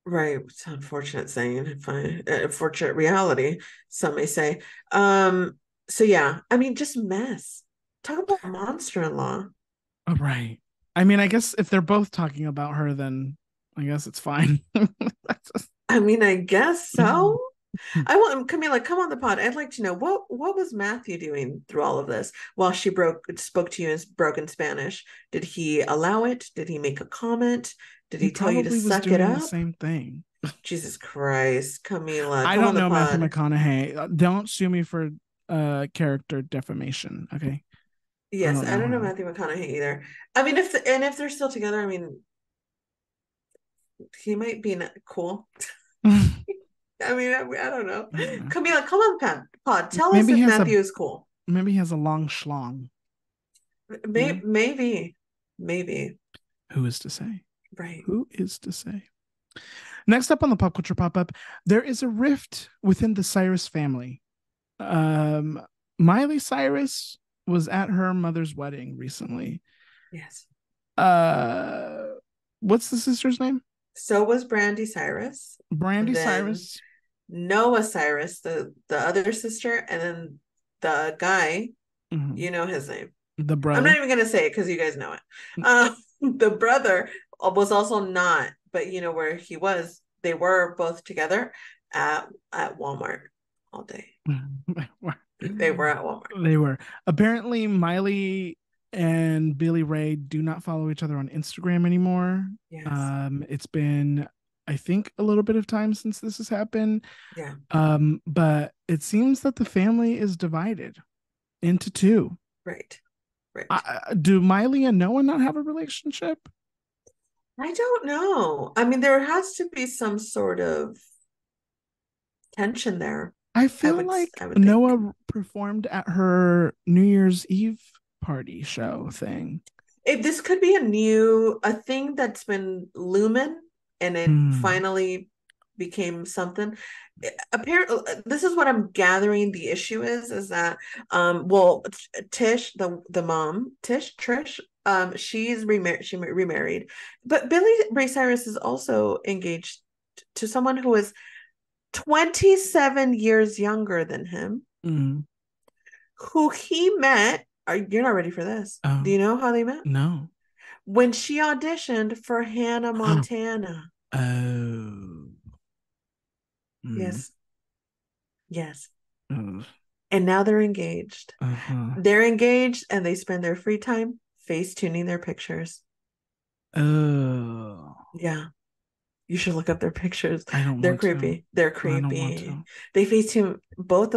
S2: right. It's an unfortunate saying, fine, unfortunate reality, some may say. So yeah, I mean, just mess. Talk about monster-in-law.
S1: Oh, right. I mean, I guess if they're both talking about her, then I guess it's fine. That's just-
S2: I mean, I guess so. I want Camila, come on the pod. I'd like to know what was Matthew doing through all of this while she spoke to you in broken Spanish. Did he allow it? Did he make a comment? Did
S1: He
S2: he tell you to
S1: probably was
S2: suck it
S1: doing the
S2: up?
S1: same thing.
S2: Jesus Christ, Camila,
S1: I
S2: come on
S1: don't
S2: the
S1: know Matthew
S2: pod.
S1: McConaughey. Don't sue me for character defamation. Okay. I
S2: Yes,
S1: don't
S2: I
S1: know
S2: don't know
S1: him.
S2: Matthew McConaughey either. I mean, if they're still together, I mean, he might be cool.
S1: I
S2: I mean, I don't know.
S1: don't know.
S2: Camila, come on the pod. Tell us
S1: Maybe he
S2: if
S1: has a
S2: Matthew is cool.
S1: maybe he has a long schlong. You know,
S2: Maybe.
S1: who is to say?
S2: Right.
S1: Who is to say? Next up on the pop culture pop up, there is a rift within the Cyrus family. Um, Miley Cyrus was at her mother's wedding recently.
S2: Yes.
S1: Uh, what's the sister's name?
S2: So was Brandy Cyrus, and
S1: Brandy
S2: then
S1: Cyrus.
S2: Noah Cyrus, the other sister, and then the guy,
S1: Mhm.
S2: you know his name.
S1: The
S2: I'm not
S1: brother.
S2: even gonna say it because you guys know it. The brother was also not, but you know where he was. They were both together at Walmart all day. They were at Walmart.
S1: They were. Apparently, Miley and Billy Ray do not follow each other on Instagram anymore.
S2: Yes.
S1: It's been, I think, a little bit of time since this has happened.
S2: Yeah.
S1: But it seems that the family is divided into two.
S2: Right. Right.
S1: Do Miley and Noah not have a relationship?
S2: I don't know. I mean, there has to be some sort of tension there.
S1: I
S2: I
S1: feel
S2: would
S1: like
S2: I would think.
S1: Noah performed at her New Year's Eve party show thing.
S2: If this could be a thing that's been looming and it
S1: Hmm.
S2: finally became something. Apparently, this is what I'm gathering the issue is that well, Tish, the mom, Trish, she's remarried, but Billy Ray Cyrus is also engaged to someone who is 27 years younger than him,
S1: Hmm.
S2: who he met. You're not ready for this. Do
S1: Oh,
S2: you know how they met?
S1: no.
S2: When she auditioned for Hannah Montana.
S1: Oh. Hmm.
S2: Yes, yes.
S1: Oh.
S2: And now they're engaged.
S1: Uh-huh.
S2: They're engaged and they spend their free time face tuning their pictures.
S1: Oh.
S2: Yeah. You should look up their pictures.
S1: I don't
S2: They're
S1: want to.
S2: creepy. They're
S1: I don't want
S2: creepy.
S1: to.
S2: They FaceTune both.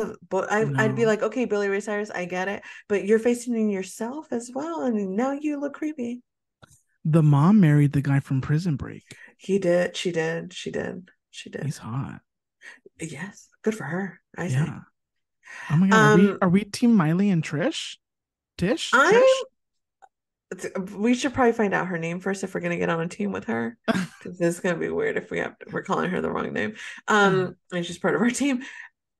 S2: I'd be
S1: No.
S2: like, okay, Billy Ray Cyrus, I get it, but you're FaceTuning yourself as well, and now you look creepy.
S1: The mom married the guy from Prison Break.
S2: He did. She did. She did. She did.
S1: He's hot.
S2: Yes, good for her. I say.
S1: Yeah. Oh my god, are we
S2: Um,
S1: are we team Miley and Trish? Tish?
S2: I'm.
S1: Trish?
S2: We should probably find out her name first if we're gonna get on a team with her, because this is gonna be weird if we're calling her the wrong name. And she's part of our team.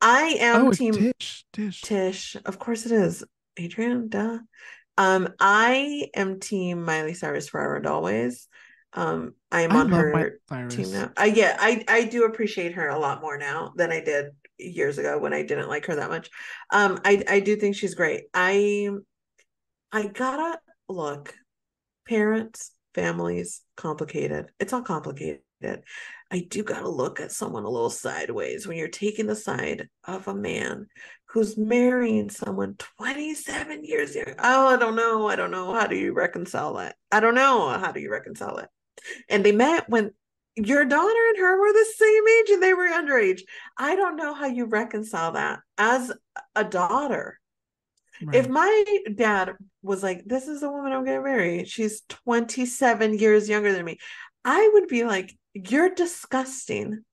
S2: I
S1: Oh,
S2: am
S1: it's
S2: team
S1: Tish. Tish.
S2: Tish. Of course it is. Adrian, duh. I am team Miley Cyrus forever and always. I am
S1: I
S2: on
S1: love Miley
S2: her team
S1: Cyrus.
S2: now. Yeah, I do appreciate her a lot more now than I did years ago when I didn't like her that much. I do think she's great. I gotta look. Parents, families, complicated. It's all complicated. I do gotta look at someone a little sideways when you're taking the side of a man who's marrying someone 27 years younger. Oh, I don't know. I don't know. How do you reconcile that? I don't know. How do you reconcile it? And they met when your daughter and her were the same age and they were underage. I don't know how you reconcile that as a daughter. If
S1: Right.
S2: my dad was like, this is the woman I'm going to marry, she's 27 years younger than me, I would be like, you're disgusting.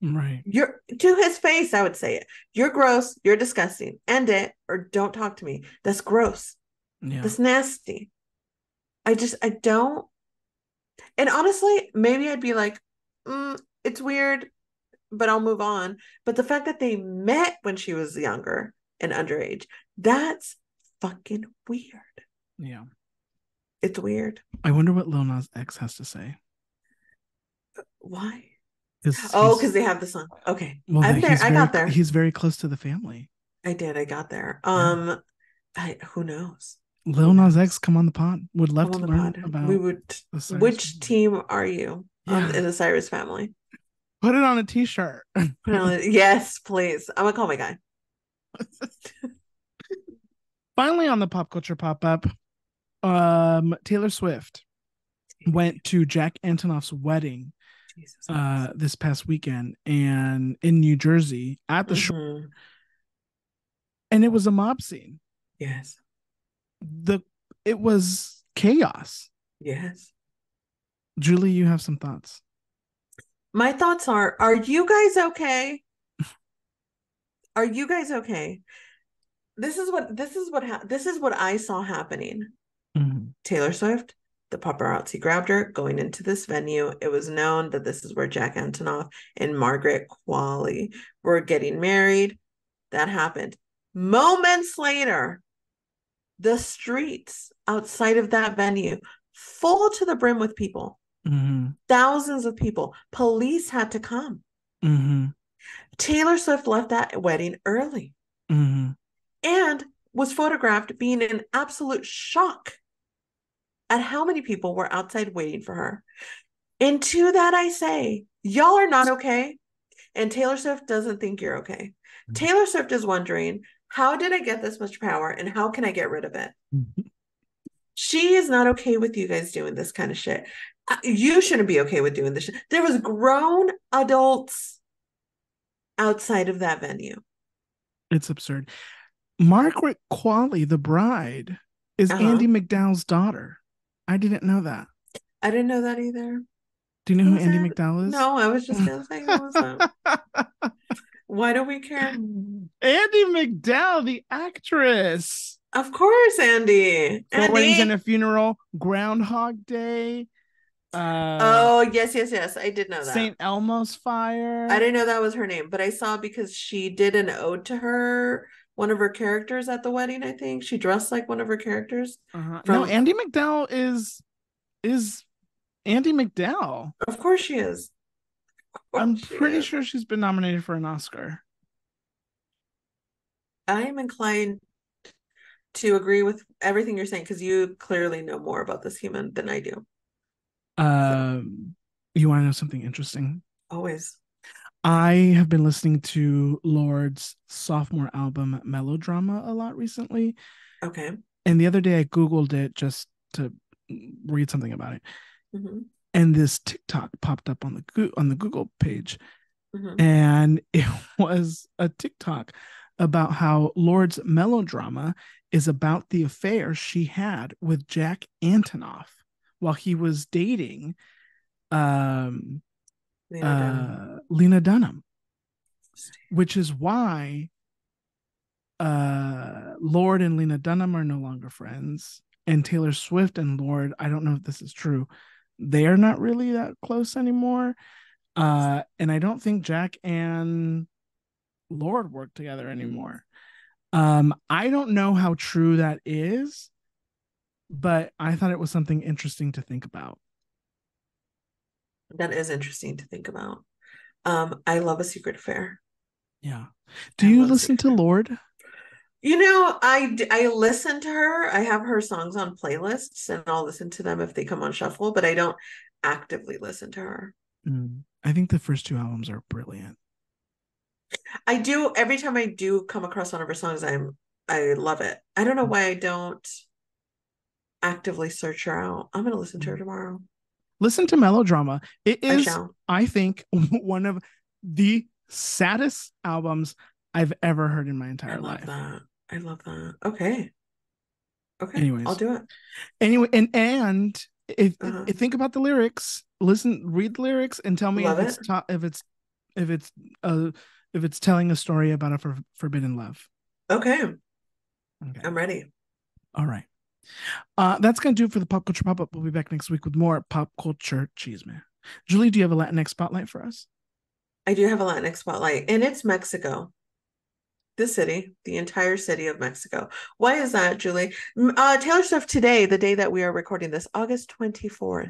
S1: Right.
S2: You're to his face, I would say it. You're gross. You're disgusting. End it or don't talk to me. That's gross.
S1: Yeah.
S2: That's nasty. I don't. And honestly, maybe I'd be like, it's weird, but I'll move on. But the fact that they met when she was younger and underage, that's fucking weird.
S1: Yeah.
S2: It's weird.
S1: I wonder what Lil Nas X has to say.
S2: Why?
S1: Because
S2: Oh,
S1: he's
S2: because they have the song. Okay.
S1: well, that
S2: I'm there. I got there.
S1: he's very close to the family.
S2: I did. I got there.
S1: Yeah.
S2: Who knows? Who
S1: Lil Nas X,
S2: knows?
S1: come on the pod. Would love
S2: Come on
S1: to
S2: the
S1: learn
S2: pod. We
S1: about
S2: would.
S1: the Cyrus
S2: Which
S1: family.
S2: team are you
S1: Yeah.
S2: in the Cyrus family?
S1: Put it on a t-shirt.
S2: Yes, please. I'm gonna call my guy.
S1: Finally on the pop culture pop-up, Taylor Swift went to Jack Antonoff's wedding
S2: Jesus.
S1: this past weekend and in New Jersey at the shore,
S2: Mm-hmm.
S1: and it was a mob scene.
S2: Yes.
S1: The It was chaos.
S2: Yes.
S1: Julie, you have some thoughts?
S2: My thoughts are you guys okay? Are you guys okay? This is what I saw happening.
S1: Mm-hmm.
S2: Taylor Swift, the paparazzi grabbed her going into this venue. It was known that this is where Jack Antonoff and Margaret Qualley were getting married. That happened. Moments later, the streets outside of that venue full to the brim with people.
S1: Mm-hmm.
S2: Thousands of people. Police had to come.
S1: Mm-hmm.
S2: Taylor Swift left that wedding early
S1: Mm-hmm.
S2: and was photographed being in absolute shock at how many people were outside waiting for her. And to that, I say, y'all are not okay. And Taylor Swift doesn't think you're okay. Taylor Swift is wondering, how did I get this much power and how can I get rid of it?
S1: Mm-hmm.
S2: She is not okay with you guys doing this kind of shit. You shouldn't be okay with doing this shit. There was grown adults outside of that venue.
S1: It's absurd. Margaret Qualley, the bride, is Andy McDowell's daughter. I didn't know that.
S2: I didn't know that either.
S1: Do you know who
S2: Who's
S1: Andy
S2: that?
S1: McDowell is?
S2: No, I was just gonna say, who was that? Why do we care?
S1: Andy McDowell, the actress.
S2: Of course, Andy.
S1: Four Weddings and
S2: Andy.
S1: a Funeral, Groundhog Day,
S2: Oh, yes. I did know that.
S1: St. Elmo's Fire.
S2: I didn't know that was her name, but I saw because she did an ode to her, one of her characters at the wedding, I think. She dressed like one of her characters
S1: No,
S2: from.
S1: Andy McDowell is Andy McDowell.
S2: Of course she is.
S1: I'm pretty sure she's been nominated for an Oscar.
S2: I am inclined to agree with everything you're saying because you clearly know more about this human than I do.
S1: You want to know something interesting?
S2: Always.
S1: I have been listening to Lord's sophomore album Melodrama a lot recently.
S2: Okay.
S1: And the other day I Googled it just to read something about it.
S2: Mm-hmm.
S1: And this TikTok popped up on the Google page.
S2: Mm-hmm.
S1: And it was a TikTok about how Lord's Melodrama is about the affair she had with Jack Antonoff while he was dating Lena Dunham, which is why Lord and Lena Dunham are no longer friends, and Taylor Swift and Lord, I don't know if this is true, they are not really that close anymore. And I don't think Jack and Lord work together anymore. I don't know how true that is, but I thought it was something interesting to think about.
S2: That is interesting to think about. I love a secret affair.
S1: Yeah. Do you listen to Lord?
S2: You know, I listen to her. I have her songs on playlists and I'll listen to them if they come on shuffle, but I don't actively listen to her.
S1: I think the first two albums are brilliant.
S2: I do. Every time I do come across one of her songs, I love it. I don't know why I don't actively search her out. I'm going to listen to her tomorrow.
S1: Listen to Melodrama. It is, I think, one of the saddest albums I've ever heard in my entire life.
S2: I love that. Okay. Okay. I'll
S1: Anyways,
S2: do it.
S1: anyway, and
S2: Uh-huh.
S1: if think about the lyrics, listen, read the lyrics, and tell me
S2: Love it.
S1: if it's uh if it's telling a story about a forbidden love.
S2: Okay.
S1: Okay,
S2: I'm ready.
S1: all right. That's gonna do it for the pop culture pop up. We'll be back next week with more pop culture cheese, man. Julie, do you have a Latinx spotlight for us?
S2: I do have a Latinx spotlight, and it's Mexico. The city, the entire city of Mexico. Why is that, Julie? Taylor Swift today, the day that we are recording this, August 24th,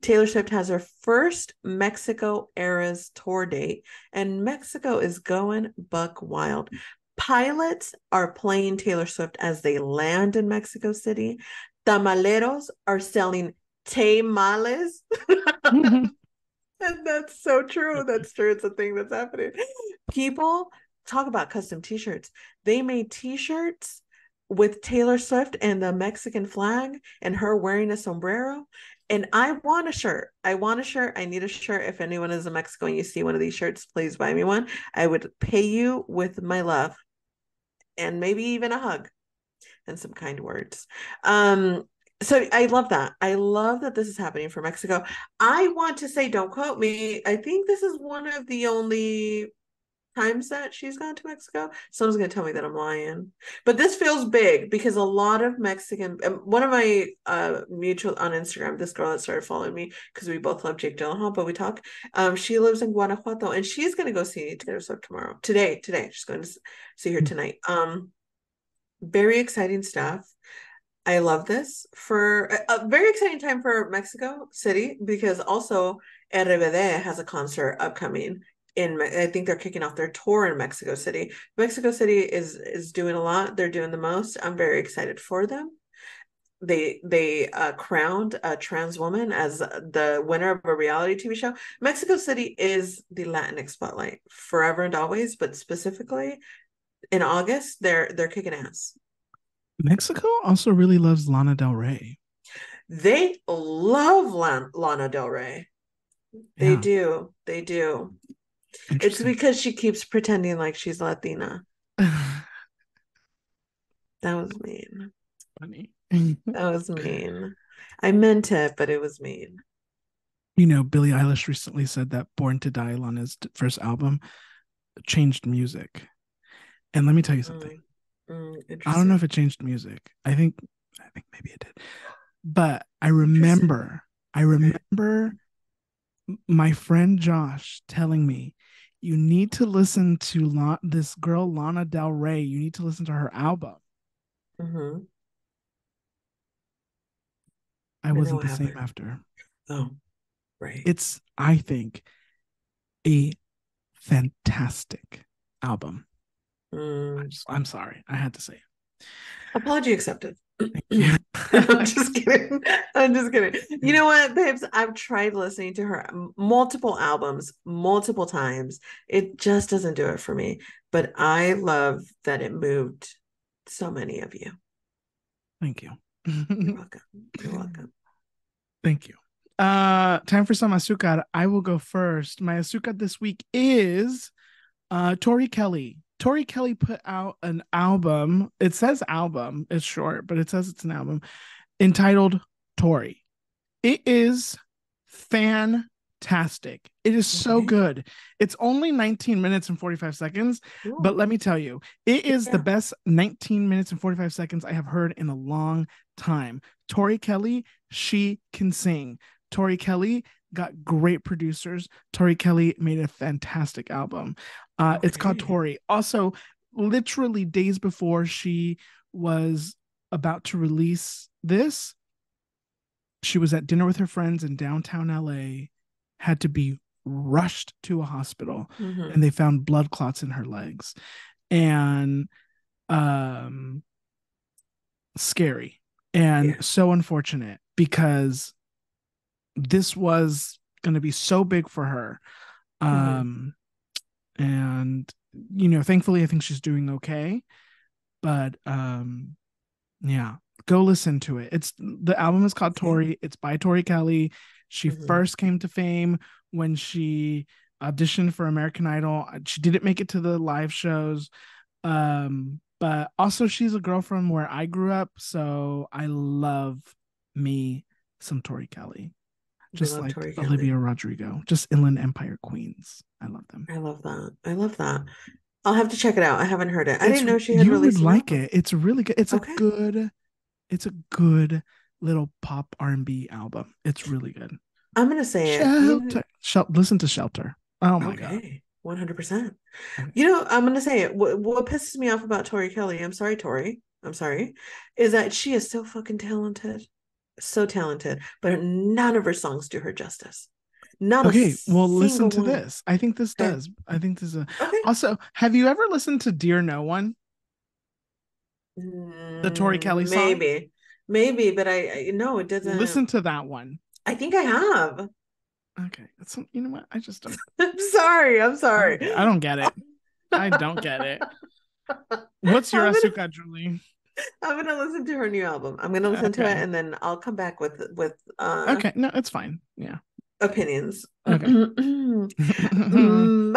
S2: Taylor Swift has her first Mexico Eras tour date, and Mexico is going buck wild. Pilots are playing Taylor Swift as they land in Mexico City. Tamaleros are selling tamales. And that's so true. That's true. It's a thing that's happening. People talk about custom t-shirts. They made t-shirts with Taylor Swift and the Mexican flag and her wearing a sombrero. And I want a shirt. I want a shirt. I need a shirt. If anyone is in Mexico and you see one of these shirts, please buy me one. I would pay you with my love and maybe even a hug and some kind words. So I love that. I love that this is happening for Mexico. I want to say, don't quote me. I think this is one of the only times that she's gone to Mexico. Someone's going to tell me that I'm lying. But this feels big because a lot of Mexican, one of my mutual on Instagram, this girl that started following me because we both love Jake Gyllenhaal, but we talk. She lives in Guanajuato and she's going to go see Taylor Swift tomorrow. Today. She's going to see her tonight. Very exciting stuff. I love this for a very exciting time for Mexico City because also RBD has a concert upcoming in I think they're kicking off their tour in Mexico City. Mexico City is doing a lot. They're doing the most. I'm very excited for them. They crowned a trans woman as the winner of a reality TV show. Mexico City is the Latinx spotlight forever and always, but specifically in August, they're kicking ass.
S1: Mexico also really loves Lana Del Rey.
S2: They love Lana Del Rey. They
S1: Yeah,
S2: do. They do. It's
S1: interesting.
S2: because she keeps pretending like she's Latina. That was mean.
S1: Funny.
S2: That was mean. I meant it, but it was mean.
S1: Billie Eilish recently said that Born to Die, Lana's first album, changed music. And let me tell you something. I don't know if
S2: Interesting.
S1: it changed music. I think maybe it did. But I
S2: Interesting.
S1: remember, I
S2: Okay.
S1: remember my friend Josh telling me, you need to listen to this girl Lana Del Rey. You need to listen to her album.
S2: Mm-hmm.
S1: I
S2: And then
S1: wasn't
S2: what
S1: the same
S2: happened?
S1: after.
S2: Oh, right.
S1: It's, I think, a fantastic album.
S2: Mm.
S1: I'm sorry, I had to say it.
S2: Apology accepted.
S1: Thank you.
S2: I'm just kidding. I'm just kidding. You know what, babes? I've tried listening to her multiple albums multiple times. It just doesn't do it for me. But I love that it moved so many of you.
S1: Thank you.
S2: You're welcome. You're welcome.
S1: Thank you. Time for some azúcar. I will go first. My azúcar this week is Tori Kelly. Tori Kelly put out an album. It says album. It's short, but it says it's an album entitled Tori. It is fantastic. It is so
S2: Okay.
S1: good. It's only 19 minutes and 45 seconds, but
S2: Ooh.
S1: let me tell you, it is the
S2: Yeah.
S1: best 19 minutes and 45 seconds I have heard in a long time. Tori Kelly, she can sing. Tori Kelly got great producers. Tori Kelly made a fantastic album. It's called
S2: Okay.
S1: Tori. Also, literally days before she was about to release this, she was at dinner with her friends in downtown LA, had to be rushed to a hospital, and
S2: Mm-hmm.
S1: they found blood clots in her legs. And um scary and
S2: Yeah.
S1: so unfortunate because this was going to be so big for her.
S2: Mm-hmm.
S1: Um and thankfully I think she's doing okay, but yeah, go listen to it. The album is called
S2: Okay.
S1: Tori. It's by Tori Kelly. She
S2: Mm-hmm.
S1: first came to fame when she auditioned for American Idol. She didn't make it to the live shows. But also, she's a girl from where I grew up, so I love me some Tori Kelly,
S2: We
S1: just
S2: love
S1: like
S2: Tori
S1: Olivia
S2: Kelly.
S1: Rodrigo, just Inland Empire queens. I love them.
S2: I love that. I love that. I'll have to check it out. I haven't heard it. I
S1: It's
S2: didn't know she had
S1: you would
S2: released an
S1: like
S2: album.
S1: it. It's really good.
S2: Okay.
S1: It's a good little pop R&B album. It's really good.
S2: I'm gonna say it.
S1: Listen to Shelter. Oh my god.
S2: Okay. 100%.
S1: Okay.
S2: I'm gonna say it. What pisses me off about Tori Kelly, I'm sorry, Tori. I'm sorry, is that she is so fucking talented. So talented, but none of her songs do her justice. Not a
S1: Okay, well, listen
S2: single
S1: to
S2: one.
S1: this. I think this
S2: Okay.
S1: does. I think this is a...
S2: Okay.
S1: Also, have you ever listened to Dear No One, the Tori Kelly song?
S2: Maybe. Maybe, but I no, it doesn't.
S1: Listen to that one.
S2: I think I have.
S1: Okay, you know what? I just don't.
S2: I'm sorry. I'm
S1: I
S2: sorry.
S1: don't get. I don't get it. I don't get it. What's your
S2: I'm gonna
S1: Asuka, Julie?
S2: I'm gonna listen to her new album. I'm gonna listen to it
S1: Okay.
S2: and then I'll come back with
S1: Okay. No, it's fine. Yeah.
S2: opinions.
S1: Okay.
S2: Mm,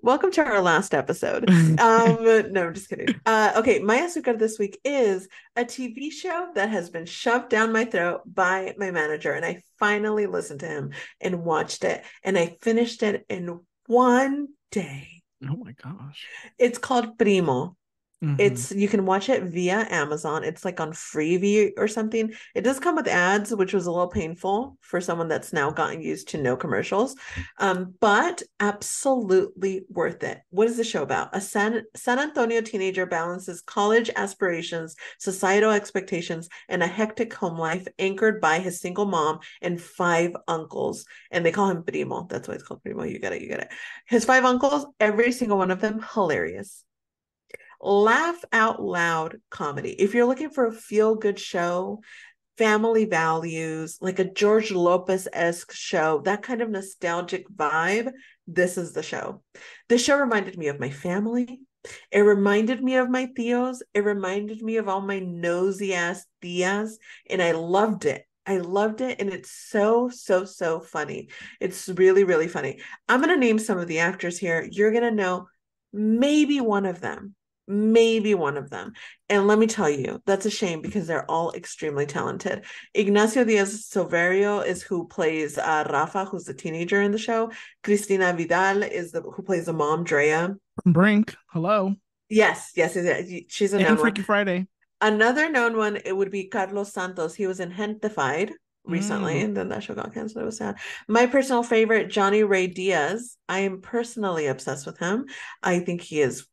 S2: welcome to our last episode. No, I'm just kidding. Okay, my Asuka this week is a TV show that has been shoved down my throat by my manager, and I finally listened to him and watched it, and I finished it in one day.
S1: Oh my gosh.
S2: It's called Primo.
S1: Mm-hmm.
S2: It's you can watch it via Amazon. It's like on Freevee or something. It does come with ads, which was a little painful for someone that's now gotten used to no commercials. But absolutely worth it. What is the show about? A San Antonio teenager balances college aspirations, societal expectations, and a hectic home life anchored by his single mom and five uncles. And they call him Primo. That's why it's called Primo. You get it. You get it. His five uncles, every single one of them, hilarious, laugh out loud comedy. If you're looking for a feel good show, family values, like a George Lopez-esque show, that kind of nostalgic vibe, this is the show. The show reminded me of my family. It reminded me of my tios. It reminded me of all my nosy ass tias, and I loved it. I loved it, and it's so, so, so funny. It's really, really funny. I'm going to name some of the actors here. You're going to know maybe one of them. Maybe one of them. And let me tell you, that's a shame because they're all extremely talented. Ignacio Diaz Silverio is who plays Rafa, who's the teenager in the show. Cristina Vidal is the who plays the mom, Drea.
S1: Brink. Hello.
S2: Yes, yes, yes, yes. She's a
S1: And
S2: known one.
S1: Freaky Friday.
S2: Another known one, it would be Carlos Santos. He was in Gentified recently,
S1: Mm.
S2: and then that show got canceled. It was sad. My personal favorite, Johnny Ray Diaz. I am personally obsessed with him. I think he is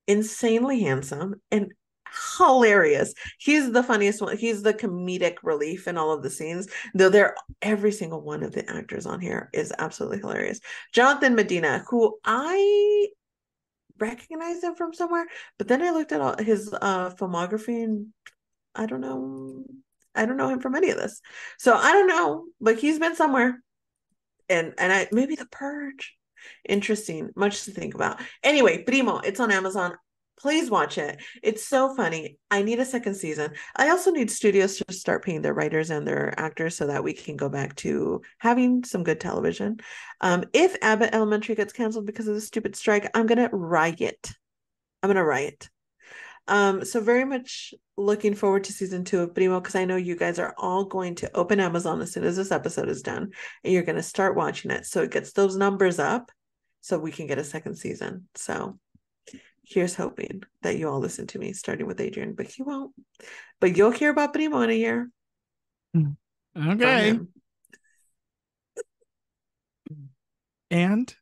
S2: insanely handsome and hilarious. He's the funniest one. He's the comedic relief in all of the scenes. Though they're every single one of the actors on here is absolutely hilarious. Jonathan Medina, who I recognize him from somewhere, but then I looked at all his filmography and I don't know. I don't know him from any of this. So I don't know, but he's been somewhere. And I maybe The Purge. Interesting, much to think about. Anyway, Primo, it's on Amazon. Please watch it. It's so funny. I need a second season. I also need studios to start paying their writers and their actors so that we can go back to having some good television. If Abbott Elementary gets canceled because of the stupid strike, I'm gonna riot. I'm gonna riot. So very much looking forward to season 2 of Primo because I know you guys are all going to open Amazon as soon as this episode is done and you're going to start watching it. So it gets those numbers up so we can get a second season. So here's hoping that you all listen to me, starting with Adrian, but you won't. But you'll hear about Primo in a year from
S1: Okay.
S2: him.
S1: And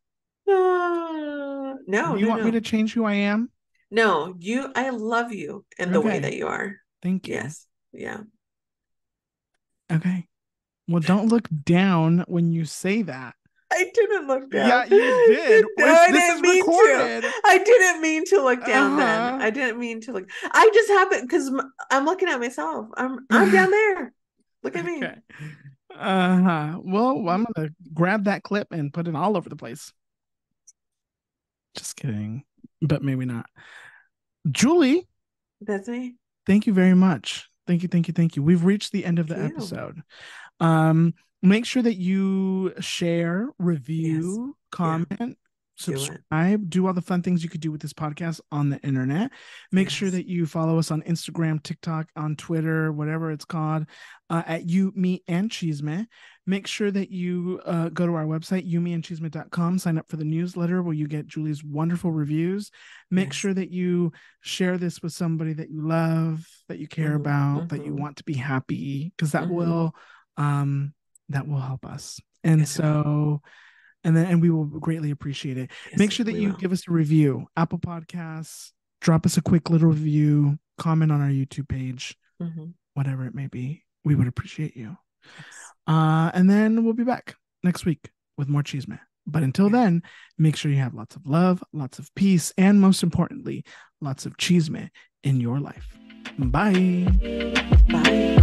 S2: No,
S1: do you
S2: no,
S1: want me
S2: no.
S1: to change who I am?
S2: No, I love you in the way
S1: Okay.
S2: that you are.
S1: Thank you.
S2: Yes. Yeah.
S1: Okay. Well, don't look down when you say that.
S2: I didn't look
S1: Yeah,
S2: down.
S1: you did.
S2: No, I
S1: This is
S2: didn't mean to.
S1: recorded.
S2: I didn't mean to look down then.
S1: Uh-huh.
S2: I didn't mean to look. I just happened because I'm looking at myself. I'm down there. Look at me.
S1: Okay. Uh-huh. Well, I'm gonna grab that clip and put it all over the place. Just kidding. But maybe not. Julie,
S2: That's me.
S1: thank you very much. Thank you, thank you, thank you. We've reached the end of the
S2: Thank you.
S1: episode. Make sure that you share,
S2: Yes.
S1: review,
S2: Yeah.
S1: comment, subscribe, do all the fun things you could do with this podcast on the internet. Make sure that you follow us on Instagram, TikTok, on Twitter, whatever it's called, at You, Me, and Chisme. Make sure that you go to our website, youmeandchisme.com, sign up for the newsletter where you get Julie's wonderful reviews. Make sure that you share this with somebody that you love, that you care about, that you want to be happy, because that will help us. And so, and we will greatly appreciate it. Make sure that you give us a review, Apple Podcasts, drop us a quick little review, comment on our YouTube page, whatever it may be. We would appreciate you. And then we'll be back next week with more Chisme. But until then, make sure you have lots of love, lots of peace, and most importantly, lots of Chisme in your life. Bye.
S2: Bye.